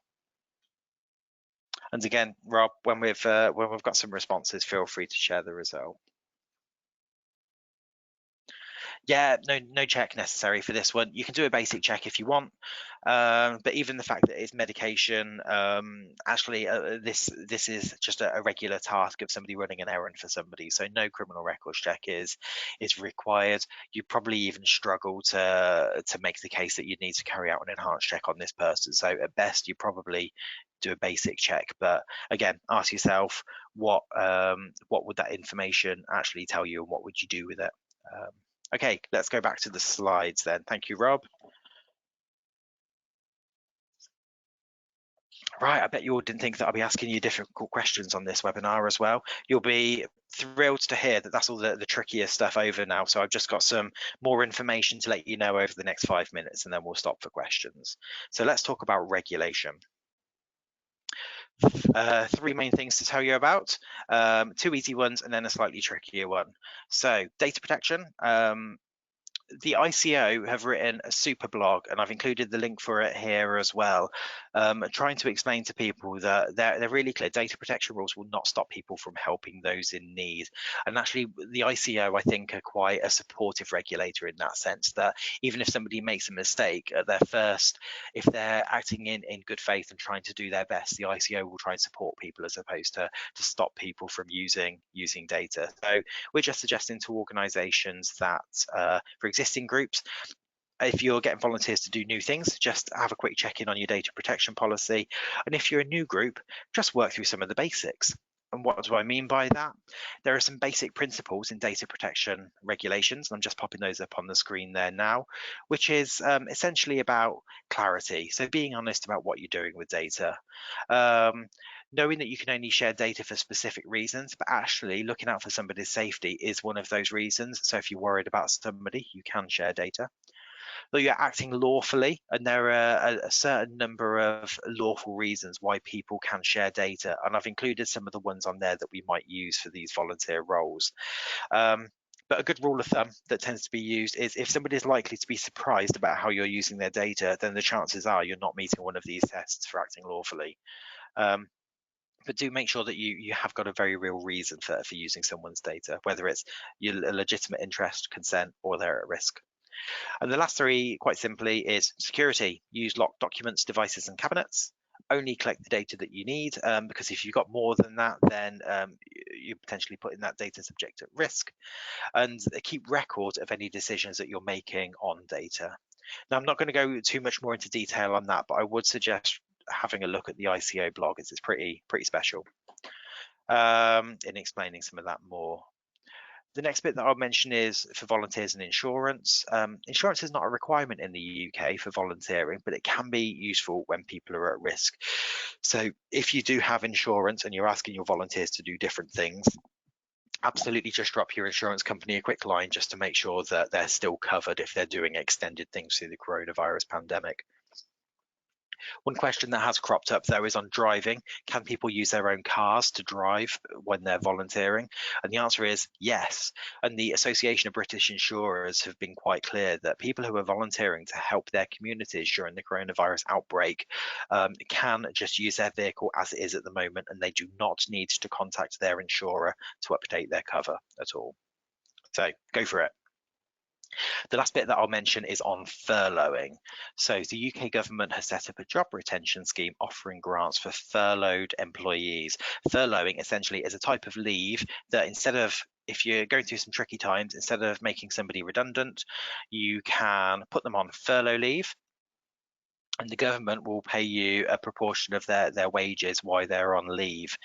And again, Rob, when we've got some responses, feel free to share the result. Yeah, no check necessary for this one. You can do a basic check if you want, but even the fact that it's medication, actually, this is just a regular task of somebody running an errand for somebody. So no criminal records check is required. You probably even struggle to make the case that you need to carry out an enhanced check on this person. So at best, you probably do a basic check. But again, ask yourself what would that information actually tell you, and what would you do with it? Okay, let's go back to the slides then. Thank you, Rob. Right, I bet you all didn't think that I'll be asking you difficult questions on this webinar as well. You'll be thrilled to hear that that's all the trickier stuff over now. So I've just got some more information to let you know over the next 5 minutes, and then we'll stop for questions. So let's talk about regulation. 3 main things to tell you about, 2 easy ones and then a slightly trickier one. So data protection. The ICO have written a super blog, and I've included the link for it here as well, trying to explain to people that they're really clear. Data protection rules will not stop people from helping those in need. And actually, the ICO, I think, are quite a supportive regulator in that sense, that even if somebody makes a mistake at their first, if they're acting in good faith and trying to do their best, the ICO will try and support people as opposed to stop people from using data. So we're just suggesting to organizations that for existing groups, if you're getting volunteers to do new things, just have a quick check-in on your data protection policy. And if you're a new group, just work through some of the basics. And what do I mean by that? There are some basic principles in data protection regulations, and I'm just popping those up on the screen there now, which is essentially about clarity. So being honest about what you're doing with data. Knowing that you can only share data for specific reasons, but actually looking out for somebody's safety is one of those reasons. So if you're worried about somebody, you can share data. Though you're acting lawfully, and there are a certain number of lawful reasons why people can share data, and I've included some of the ones on there that we might use for these volunteer roles. But a good rule of thumb that tends to be used is if somebody is likely to be surprised about how you're using their data, then the chances are you're not meeting one of these tests for acting lawfully. But do make sure that you have got a very real reason for using someone's data, whether it's your legitimate interest, consent, or they're at risk. And the last 3, quite simply, is security. Use locked documents, devices, and cabinets. Only collect the data that you need, because if you've got more than that, then you're potentially putting that data subject at risk. And keep record of any decisions that you're making on data. Now, I'm not going to go too much more into detail on that, but I would suggest having a look at the ICO blog, as it's pretty special in explaining some of that more. The next bit that I'll mention is for volunteers and insurance. Insurance is not a requirement in the UK for volunteering, but it can be useful when people are at risk. So if you do have insurance and you're asking your volunteers to do different things, absolutely just drop your insurance company a quick line just to make sure that they're still covered if they're doing extended things through the coronavirus pandemic. One question that has cropped up though is on driving. Can people use their own cars to drive when they're volunteering? And the answer is yes. And the Association of British Insurers have been quite clear that people who are volunteering to help their communities during the coronavirus outbreak can just use their vehicle as it is at the moment, and they do not need to contact their insurer to update their cover at all. So go for it. The last bit that I'll mention is on furloughing. So the UK government has set up a job retention scheme offering grants for furloughed employees. Furloughing essentially is a type of leave that instead of, if you're going through some tricky times, instead of making somebody redundant, you can put them on furlough leave, and the government will pay you a proportion of their wages while they're on leave.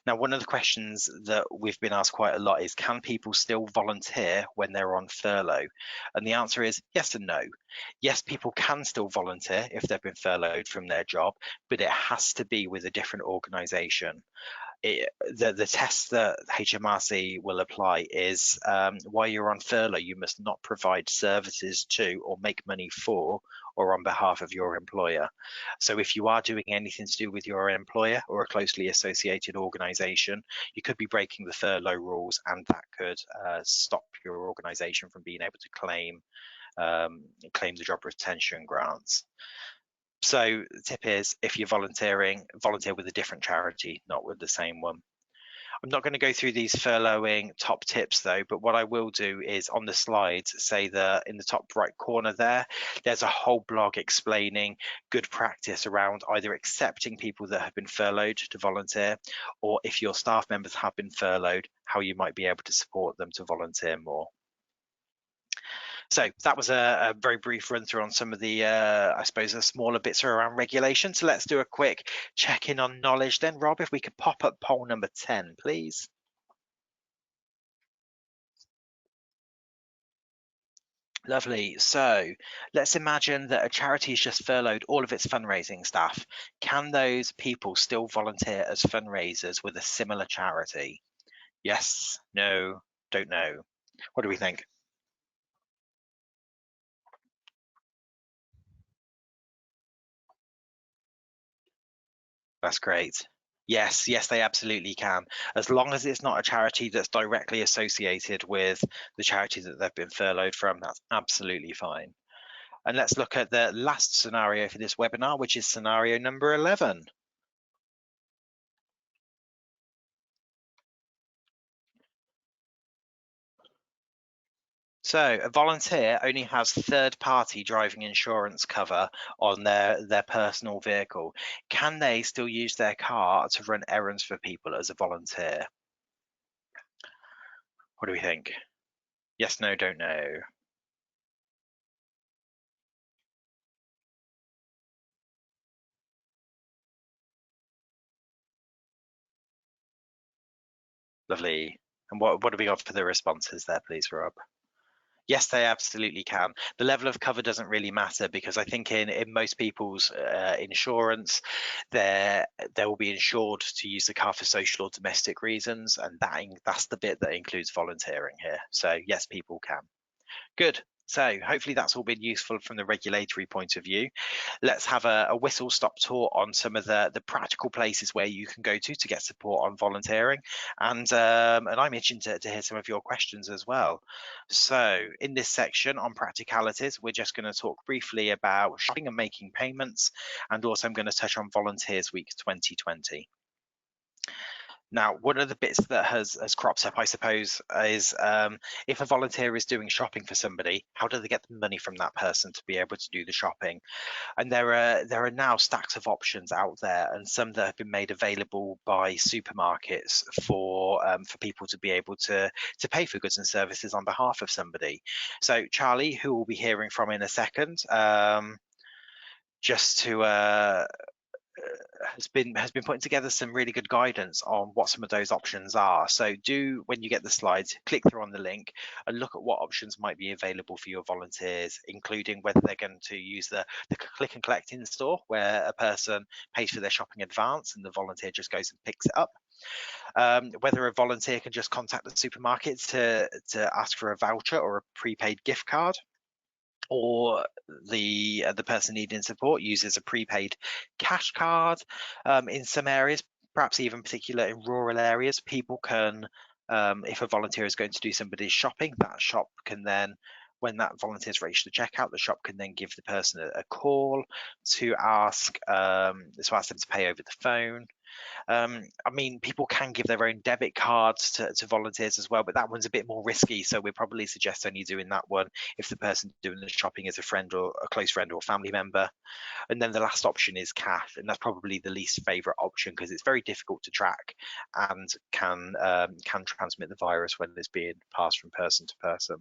Now, one of the questions that we've been asked quite a lot is, can people still volunteer when they're on furlough? And the answer is yes and no. Yes, people can still volunteer if they've been furloughed from their job, but it has to be with a different organisation. The test that HMRC will apply is while you're on furlough, you must not provide services to or make money for or on behalf of your employer. So if you are doing anything to do with your employer or a closely associated organisation, you could be breaking the furlough rules, and that could stop your organisation from being able to claim the job retention grants. So the tip is, if you're volunteering, volunteer with a different charity, not with the same one. I'm not going to go through these furloughing top tips though, but what I will do is on the slides say that in the top right corner there's a whole blog explaining good practice around either accepting people that have been furloughed to volunteer, or if your staff members have been furloughed, how you might be able to support them to volunteer more. So that was a very brief run through on some of the, I suppose, the smaller bits around regulation. So let's do a quick check-in on knowledge then. Rob, if we could pop up poll number 10, please. Lovely. So let's imagine that a charity has just furloughed all of its fundraising staff. Can those people still volunteer as fundraisers with a similar charity? Yes, no, don't know. What do we think? That's great. Yes, yes, they absolutely can. As long as it's not a charity that's directly associated with the charity that they've been furloughed from, that's absolutely fine. And let's look at the last scenario for this webinar, which is scenario number 11. So a volunteer only has third-party driving insurance cover on their personal vehicle. Can they still use their car to run errands for people as a volunteer? What do we think? Yes, no, don't know. Lovely. And what do we got for the responses there, please, Rob? Yes, they absolutely can. The level of cover doesn't really matter, because I think in most people's insurance, they will be insured to use the car for social or domestic reasons, and that's the bit that includes volunteering here. So yes, people can. Good. So hopefully that's all been useful from the regulatory point of view. Let's have a whistle-stop tour on some of the practical places where you can go to get support on volunteering. And I'm itching to hear some of your questions as well. So in this section on practicalities, we're just going to talk briefly about shopping and making payments, and also I'm going to touch on Volunteers Week 2020. Now, one of the bits that has cropped up, I suppose, is if a volunteer is doing shopping for somebody, how do they get the money from that person to be able to do the shopping? And there are now stacks of options out there, and some that have been made available by supermarkets for people to be able to pay for goods and services on behalf of somebody. So Charlie, who we'll be hearing from in a second, just to has been putting together some really good guidance on what some of those options are. So do, when you get the slides, click through on the link and look at what options might be available for your volunteers, including whether they're going to use the click and collect in store, where a person pays for their shopping in advance and the volunteer just goes and picks it up. Whether a volunteer can just contact the supermarket to ask for a voucher or a prepaid gift card, or the person needing support uses a prepaid cash card. In some areas, perhaps even particular in rural areas, people can, if a volunteer is going to do somebody's shopping, that shop can then, when that volunteer's reached the checkout, the shop can then give the person a call to ask them to pay over the phone. I mean, people can give their own debit cards to volunteers as well, but that one's a bit more risky. So we'd probably suggest only doing that one if the person doing the shopping is a friend or a close friend or family member. And then the last option is cash, and that's probably the least favorite option because it's very difficult to track and can transmit the virus when it's being passed from person to person.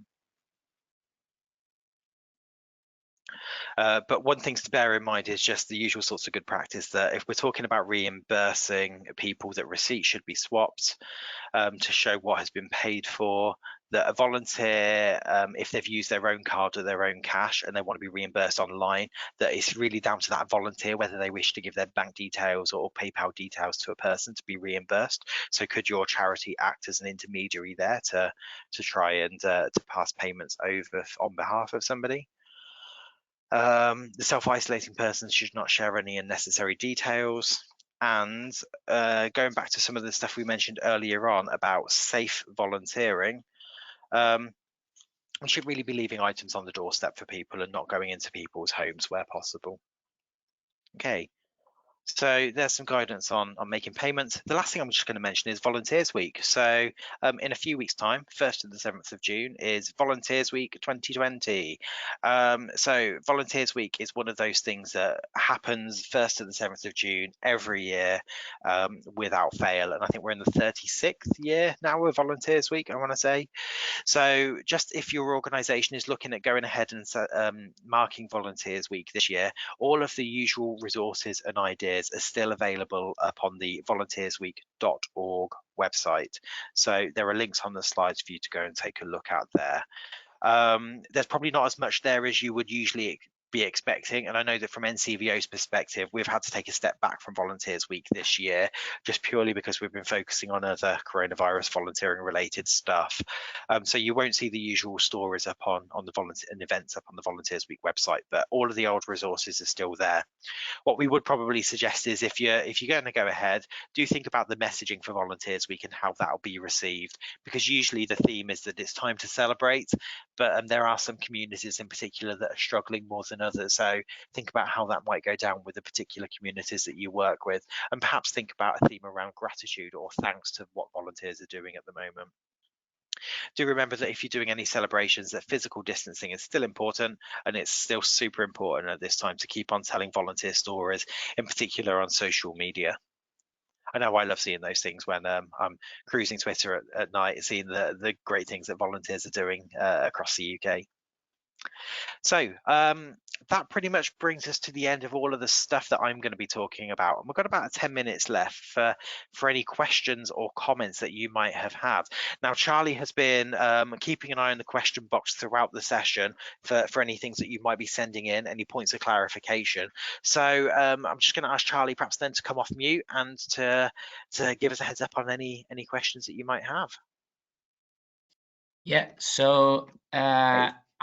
But one thing to bear in mind is just the usual sorts of good practice that if we're talking about reimbursing people, that receipts should be swapped to show what has been paid for, that a volunteer, if they've used their own card or their own cash and they want to be reimbursed online, that it's really down to that volunteer whether they wish to give their bank details or PayPal details to a person to be reimbursed. So could your charity act as an intermediary there to try and to pass payments over on behalf of somebody? The self-isolating persons should not share any unnecessary details. And going back to some of the stuff we mentioned earlier on about safe volunteering, we should really be leaving items on the doorstep for people and not going into people's homes where possible. Okay. So there's some guidance on making payments. The last thing I'm just going to mention is Volunteers Week. So in a few weeks' time, 1st to the 7th of June, is Volunteers Week 2020. So Volunteers Week is one of those things that happens 1st to the 7th of June every year without fail. And I think we're in the 36th year now of Volunteers Week, I want to say. So just if your organisation is looking at going ahead and marking Volunteers Week this year, all of the usual resources and ideas are still available up on the volunteersweek.org website. So there are links on the slides for you to go and take a look at there. There's probably not as much there as you would usually be expecting, and I know that from NCVO's perspective we've had to take a step back from Volunteers Week this year just purely because we've been focusing on other coronavirus volunteering related stuff. So you won't see the usual stories up on the volunteer and events up on the Volunteers Week website, but all of the old resources are still there. What we would probably suggest is if you're going to go ahead, do think about the messaging for Volunteers Week and how that will be received, because usually the theme is that it's time to celebrate, but there are some communities in particular that are struggling more than others. So think about how that might go down with the particular communities that you work with, and perhaps think about a theme around gratitude or thanks to what volunteers are doing at the moment. Do remember that if you're doing any celebrations, that physical distancing is still important, and it's still super important at this time to keep on telling volunteer stories, in particular on social media. I know I love seeing those things when I'm cruising Twitter at night, seeing the great things that volunteers are doing across the UK. So that pretty much brings us to the end of all of the stuff that I'm going to be talking about. And we've got about 10 minutes left for any questions or comments that you might have had. Now, Charlie has been keeping an eye on the question box throughout the session for any things that you might be sending in, any points of clarification. So I'm just going to ask Charlie perhaps then to come off mute and to give us a heads up on any questions that you might have. Yeah, so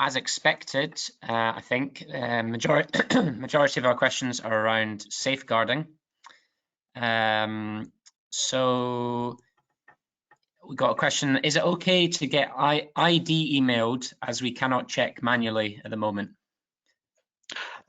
as expected, I think majority of our questions are around safeguarding. So we got a question: is it okay to get ID emailed as we cannot check manually at the moment?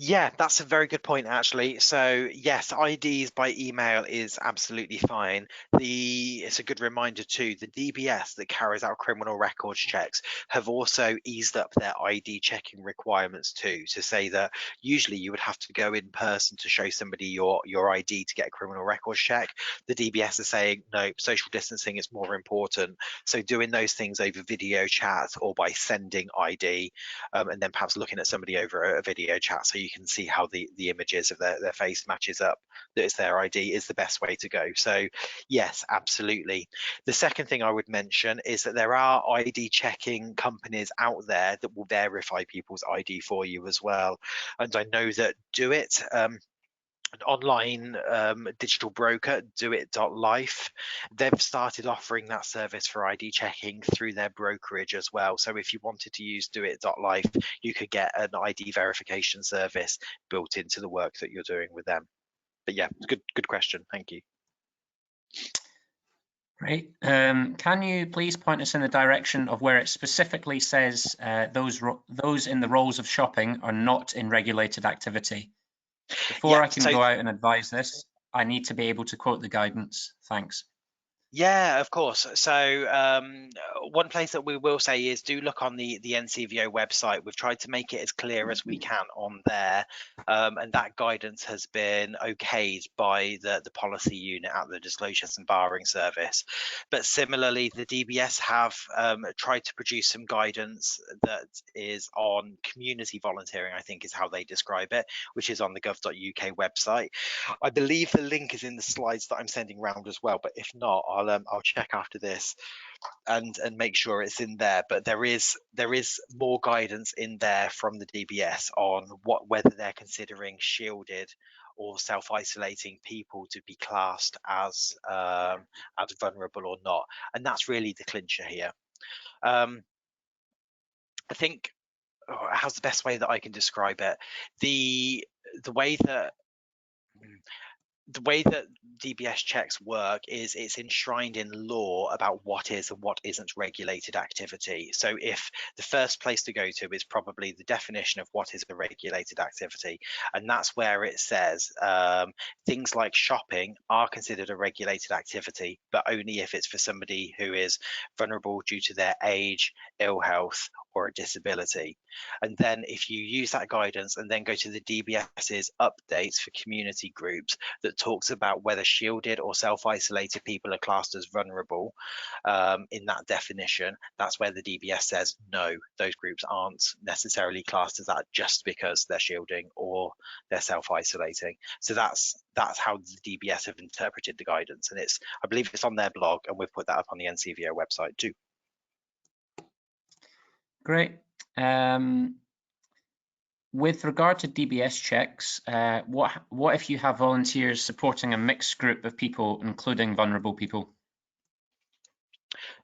Yeah, that's a very good point, actually. So yes, IDs by email is absolutely fine. It's a good reminder too, the DBS that carries out criminal records checks have also eased up their ID checking requirements too, to say that usually you would have to go in person to show somebody your ID to get a criminal records check. The DBS is saying no, social distancing is more important. So doing those things over video chat or by sending ID, and then perhaps looking at somebody over a video chat so you can see how the images of their face matches up, that it's their ID, is the best way to go. So yes, absolutely. The second thing I would mention is that there are ID checking companies out there that will verify people's ID for you as well. And I know that Do It, an online digital broker, doit.life, they've started offering that service for ID checking through their brokerage as well. So if you wanted to use doit.life, you could get an ID verification service built into the work that you're doing with them. But yeah, good question. Thank you. Great. Can you please point us in the direction of where it specifically says those in the roles of shopping are not in regulated activity? Before I can go out and advise this, I need to be able to quote the guidance. Thanks. Yeah, of course. So one place that we will say is do look on the NCVO website. We've tried to make it as clear as we can on there, and that guidance has been okayed by the policy unit at the Disclosures and Barring Service. But similarly, the DBS have tried to produce some guidance that is on community volunteering, I think is how they describe it, which is on the gov.uk website. I believe the link is in the slides that I'm sending around as well, but if not, I'll check after this and make sure it's in there. But there is more guidance in there from the DBS on whether they're considering shielded or self-isolating people to be classed as vulnerable or not, and that's really the clincher here. I think how's the best way that I can describe it? The way that DBS checks work is it's enshrined in law about what is and what isn't regulated activity. So if the first place to go to is probably the definition of what is a regulated activity, and that's where it says things like shopping are considered a regulated activity, but only if it's for somebody who is vulnerable due to their age, ill health, or a disability. And then if you use that guidance and then go to the DBS's updates for community groups that talks about whether shielded or self-isolated people are classed as vulnerable in that definition, that's where the DBS says no, those groups aren't necessarily classed as that just because they're shielding or they're self-isolating. So that's how the DBS have interpreted the guidance, and I believe it's on their blog, and we've put that up on the NCVO website too. Great. With regard to DBS checks, what if you have volunteers supporting a mixed group of people, including vulnerable people?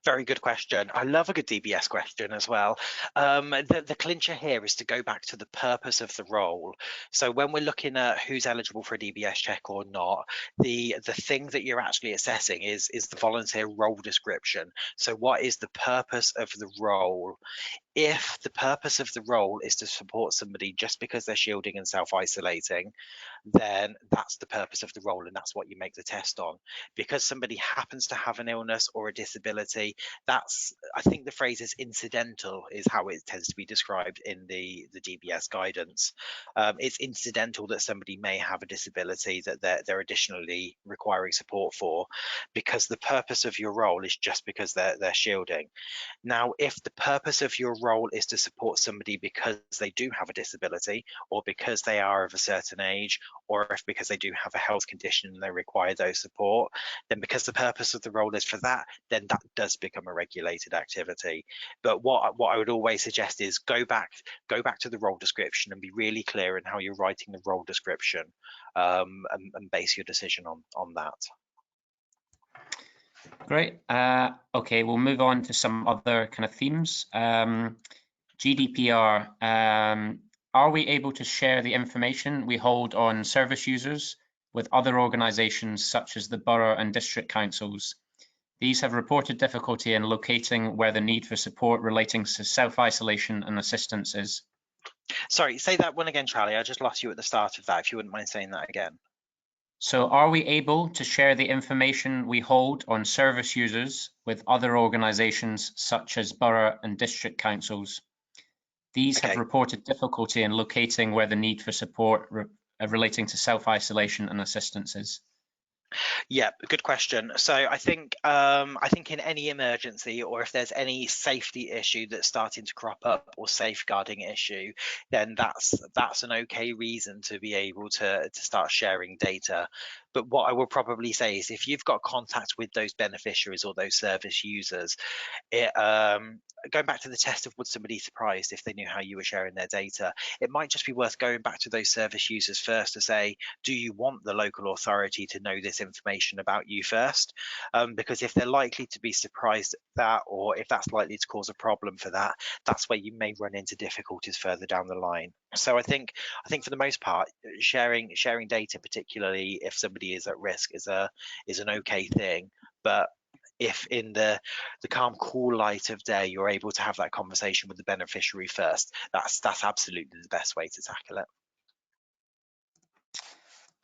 Very good question. I love a good DBS question as well. The clincher here is to go back to the purpose of the role. So when we're looking at who's eligible for a DBS check or not, the thing that you're actually assessing is the volunteer role description. So what is the purpose of the role? If the purpose of the role is to support somebody just because they're shielding and self-isolating, then that's the purpose of the role, and that's what you make the test on. Because somebody happens to have an illness or a disability, I think the phrase is incidental is how it tends to be described in the DBS guidance. It's incidental that somebody may have a disability that they're additionally requiring support for, because the purpose of your role is just because they're shielding. Now, if the purpose of your role is to support somebody because they do have a disability, or because they are of a certain age, or if because they do have a health condition and they require those support, then because the purpose of the role is for that, then that does become a regulated activity. But what I would always suggest is go back to the role description and be really clear in how you're writing the role description, and base your decision on that. Great. Okay, we'll move on to some other kind of themes. GDPR. Are we able to share the information we hold on service users with other organisations such as the borough and district councils? These have reported difficulty in locating where the need for support relating to self-isolation and assistance is. Sorry, say that one again, Charlie. I just lost you at the start of that, if you wouldn't mind saying that again. So are we able to share the information we hold on service users with other organisations such as borough and district councils? These have reported difficulty in locating where the need for support relating to self-isolation and assistance is. Yeah, good question. So I think in any emergency, or if there's any safety issue that's starting to crop up, or safeguarding issue, then that's an okay reason to be able to start sharing data. But what I will probably say is, if you've got contact with those beneficiaries or those service users, going back to the test of would somebody surprised if they knew how you were sharing their data, it might just be worth going back to those service users first to say, do you want the local authority to know this information about you first? Because if they're likely to be surprised at that, or if that's likely to cause a problem for that, that's where you may run into difficulties further down the line. So I think for the most part, sharing data, particularly if somebody is at risk, is an okay thing. But if in the calm, cool light of day, you're able to have that conversation with the beneficiary first, that's absolutely the best way to tackle it.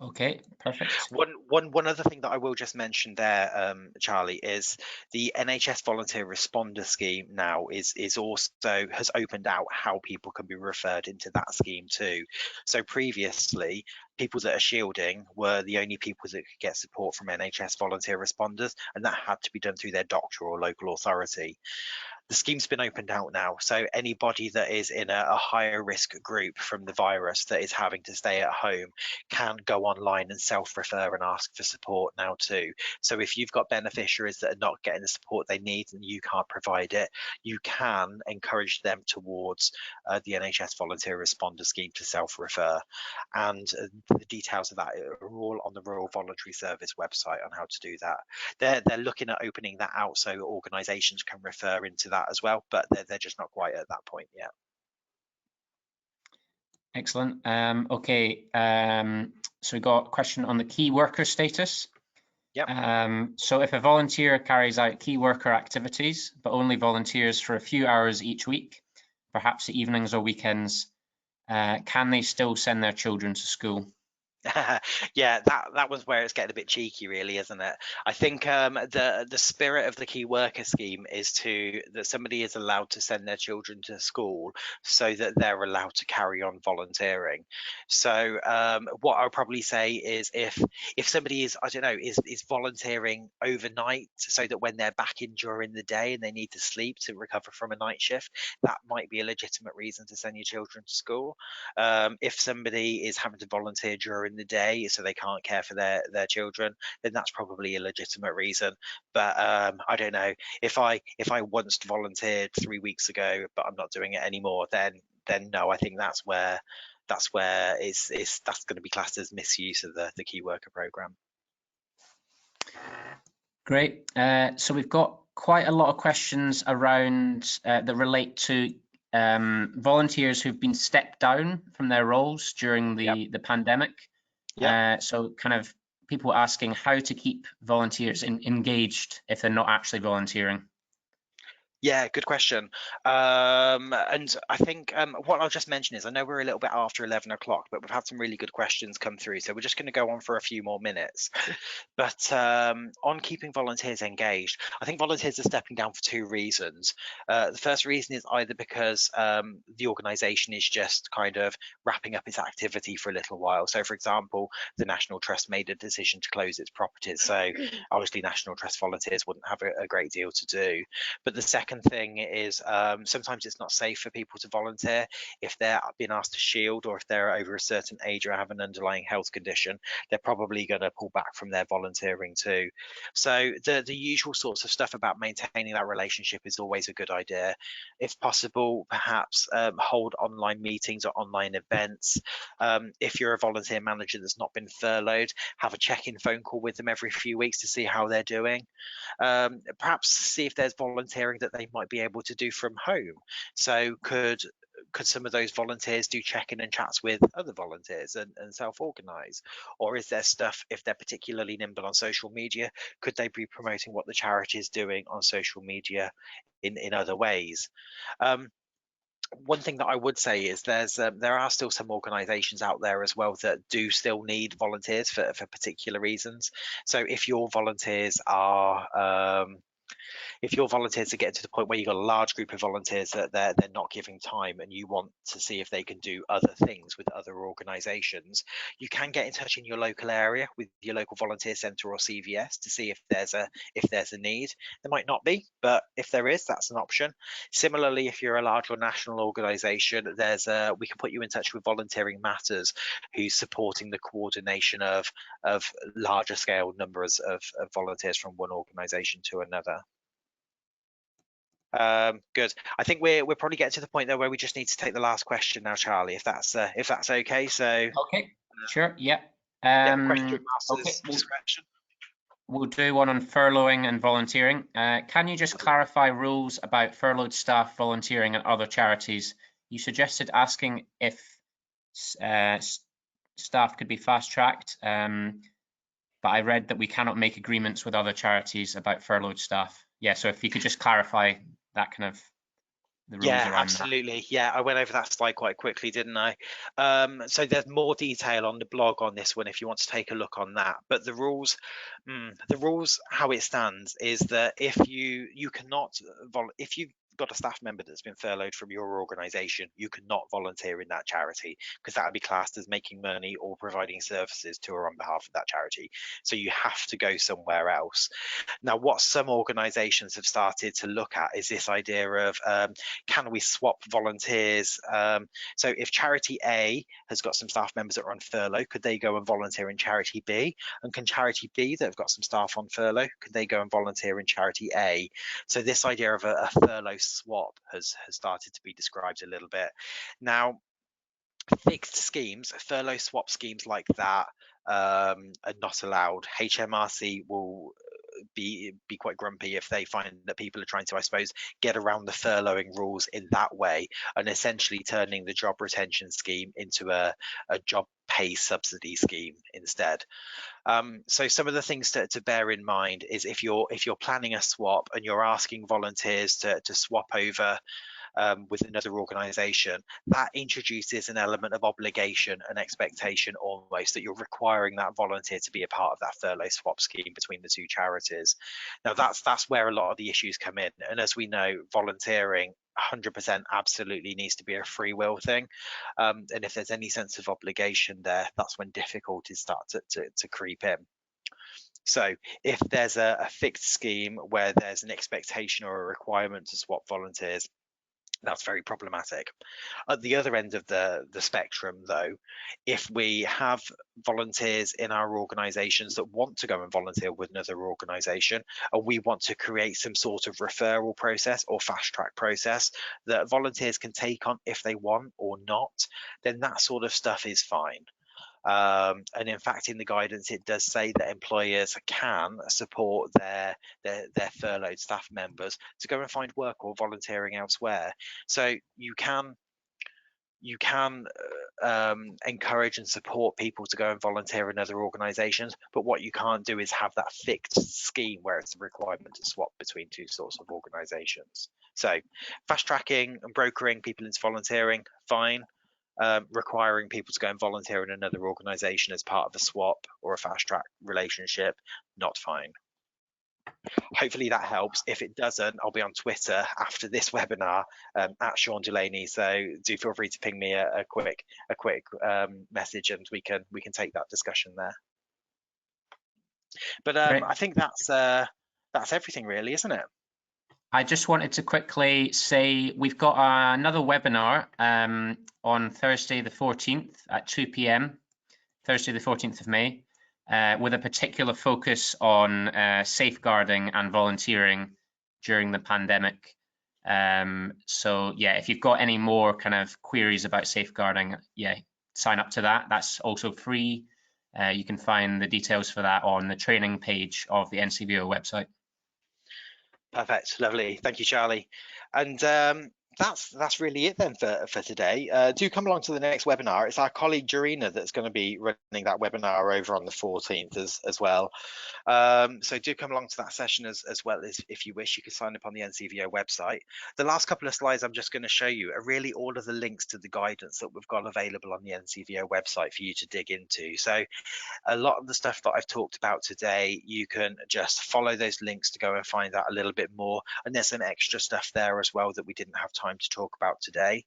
Okay, perfect. One other thing that I will just mention there, Charlie, is the NHS Volunteer Responder Scheme now is also has opened out how people can be referred into that scheme too. So previously, people that are shielding were the only people that could get support from NHS volunteer responders, and that had to be done through their doctor or local authority. The scheme's been opened out now, so anybody that is in a higher risk group from the virus that is having to stay at home can go online and self-refer and ask for support now too. So if you've got beneficiaries that are not getting the support they need and you can't provide it, you can encourage them towards the NHS Volunteer Responder Scheme to self-refer. And the details of that are all on the Royal Voluntary Service website on how to do that. They're looking at opening that out so organisations can refer into that as well, but they're just not quite at that point yet. Excellent. Okay, so we got a question on the key worker status. Yep. So if a volunteer carries out key worker activities, but only volunteers for a few hours each week, perhaps the evenings or weekends, can they still send their children to school? Yeah, that was where it's getting a bit cheeky, really, isn't it? I think the spirit of the key worker scheme is that somebody is allowed to send their children to school so that they're allowed to carry on volunteering. So what I'll probably say is if somebody is, I don't know, is volunteering overnight so that when they're back in during the day and they need to sleep to recover from a night shift, that might be a legitimate reason to send your children to school. If somebody is having to volunteer during the day so they can't care for their children, then that's probably a legitimate reason. But I don't know, if I once volunteered 3 weeks ago but I'm not doing it anymore, then no, I think that's where that's going to be classed as misuse of the key worker program. Great. So we've got quite a lot of questions around that relate to volunteers who've been stepped down from their roles during the pandemic. So kind of people asking how to keep volunteers engaged if they're not actually volunteering. Yeah, good question. And I think what I'll just mention is I know we're a little bit after 11 o'clock, but we've had some really good questions come through. So we're just going to go on for a few more minutes. But on keeping volunteers engaged, I think volunteers are stepping down for two reasons. The first reason is either because the organisation is just kind of wrapping up its activity for a little while. So, for example, the National Trust made a decision to close its properties. So obviously National Trust volunteers wouldn't have a great deal to do. But the second thing is sometimes it's not safe for people to volunteer if they're being asked to shield, or if they're over a certain age or have an underlying health condition. They're probably going to pull back from their volunteering too. So the usual sorts of stuff about maintaining that relationship is always a good idea. If possible, perhaps hold online meetings or online events. If you're a volunteer manager that's not been furloughed, have a check-in phone call with them every few weeks to see how they're doing. Perhaps see if there's volunteering that they might be able to do from home. So could some of those volunteers do check-in and chats with other volunteers and self-organize? Or is there stuff, if they're particularly nimble on social media, could they be promoting what the charity is doing on social media in other ways? One thing that I would say is there are still some organisations out there as well that do still need volunteers for particular reasons. So if your volunteers are getting to the point where you've got a large group of volunteers that they're not giving time, and you want to see if they can do other things with other organisations, you can get in touch in your local area with your local volunteer centre or CVS to see if there's a need. There might not be, but if there is, that's an option. Similarly, if you're a large or national organisation, we can put you in touch with Volunteering Matters, who's supporting the coordination of larger scale numbers of volunteers from one organisation to another. Good. I think we're probably getting to the point though where we just need to take the last question now, Charlie, if that's okay. So okay, sure, yeah. Question Okay, master's discretion. We'll do one on furloughing and volunteering. Can you just clarify rules about furloughed staff volunteering at other charities? You suggested asking if staff could be fast-tracked, but I read that we cannot make agreements with other charities about furloughed staff. Yeah, so if you could just clarify that kind of the rules Yeah, around that? absolutely. Yeah, I went over that slide quite quickly, didn't I? So there's more detail on the blog on this one if you want to take a look on that. But the rules, how it stands is that if you cannot if you've got a staff member that's been furloughed from your organisation, you cannot volunteer in that charity because that would be classed as making money or providing services to or on behalf of that charity. So you have to go somewhere else. Now, what some organisations have started to look at is this idea of can we swap volunteers? So if charity A has got some staff members that are on furlough, could they go and volunteer in charity B? And can charity B that have got some staff on furlough, could they go and volunteer in charity A? So this idea of a furlough swap has started to be described a little bit. Now, fixed schemes, furlough swap schemes like that are not allowed. HMRC will be quite grumpy if they find that people are trying to, I suppose, get around the furloughing rules in that way and essentially turning the job retention scheme into a job pay subsidy scheme instead. So some of the things to bear in mind is if you're planning a swap and you're asking volunteers to swap over with another organisation, that introduces an element of obligation and expectation almost that you're requiring that volunteer to be a part of that furlough swap scheme between the two charities. Now that's where a lot of the issues come in, and as we know, volunteering 100% absolutely needs to be a free will thing, and if there's any sense of obligation there, that's when difficulties start to creep in. So if there's a fixed scheme where there's an expectation or a requirement to swap volunteers, that's very problematic. At the other end of the spectrum, though, if we have volunteers in our organisations that want to go and volunteer with another organisation, and we want to create some sort of referral process or fast track process that volunteers can take on if they want or not, then that sort of stuff is fine. And in fact, in the guidance, it does say that employers can support their furloughed staff members to go and find work or volunteering elsewhere. So you can encourage and support people to go and volunteer in other organisations, but what you can't do is have that fixed scheme where it's a requirement to swap between two sorts of organisations. So fast tracking and brokering people into volunteering, fine. Requiring people to go and volunteer in another organisation as part of a swap or a fast track relationship, not fine. Hopefully that helps. If it doesn't, I'll be on Twitter after this webinar at Shaun Delaney. So do feel free to ping me a quick message, and we can take that discussion there. But I think that's everything really, isn't it? I just wanted to quickly say we've got another webinar on Thursday the 14th at 2 p.m, Thursday the 14th of May, with a particular focus on safeguarding and volunteering during the pandemic. So yeah, if you've got any more kind of queries about safeguarding, yeah, sign up to that. That's also free. You can find the details for that on the training page of the NCVO website. Perfect, lovely. Thank you, Charlie. And that's really it then for today. Do come along to the next webinar. It's our colleague Jarina that's going to be running that webinar over on the 14th as well. So do come along to that session as well as if you wish. You can sign up on the NCVO website. The last couple of slides I'm just going to show you are really all of the links to the guidance that we've got available on the NCVO website for you to dig into. So a lot of the stuff that I've talked about today, you can just follow those links to go and find out a little bit more. And there's some extra stuff there as well that we didn't have time to talk about today.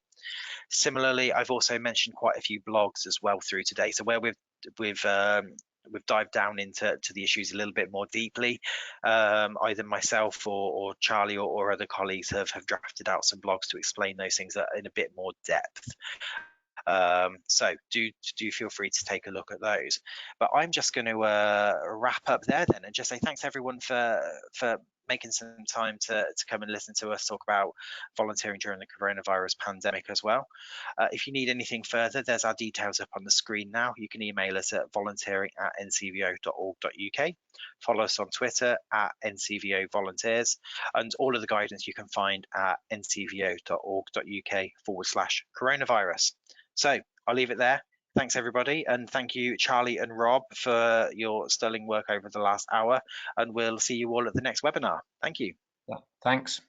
Similarly, I've also mentioned quite a few blogs as well through today. So where we've dived down into the issues a little bit more deeply. Either myself or Charlie or other colleagues have drafted out some blogs to explain those things in a bit more depth. So do feel free to take a look at those. But I'm just going to wrap up there then and just say thanks everyone for making some time to come and listen to us talk about volunteering during the coronavirus pandemic as well. If you need anything further, there's our details up on the screen now. You can email us at volunteering@ncvo.org.uk. Follow us on Twitter at NCVO Volunteers, and all of the guidance you can find at ncvo.org.uk/coronavirus. So I'll leave it there. Thanks everybody, and thank you Charlie and Rob for your sterling work over the last hour, and we'll see you all at the next webinar. Thank you. Yeah, thanks.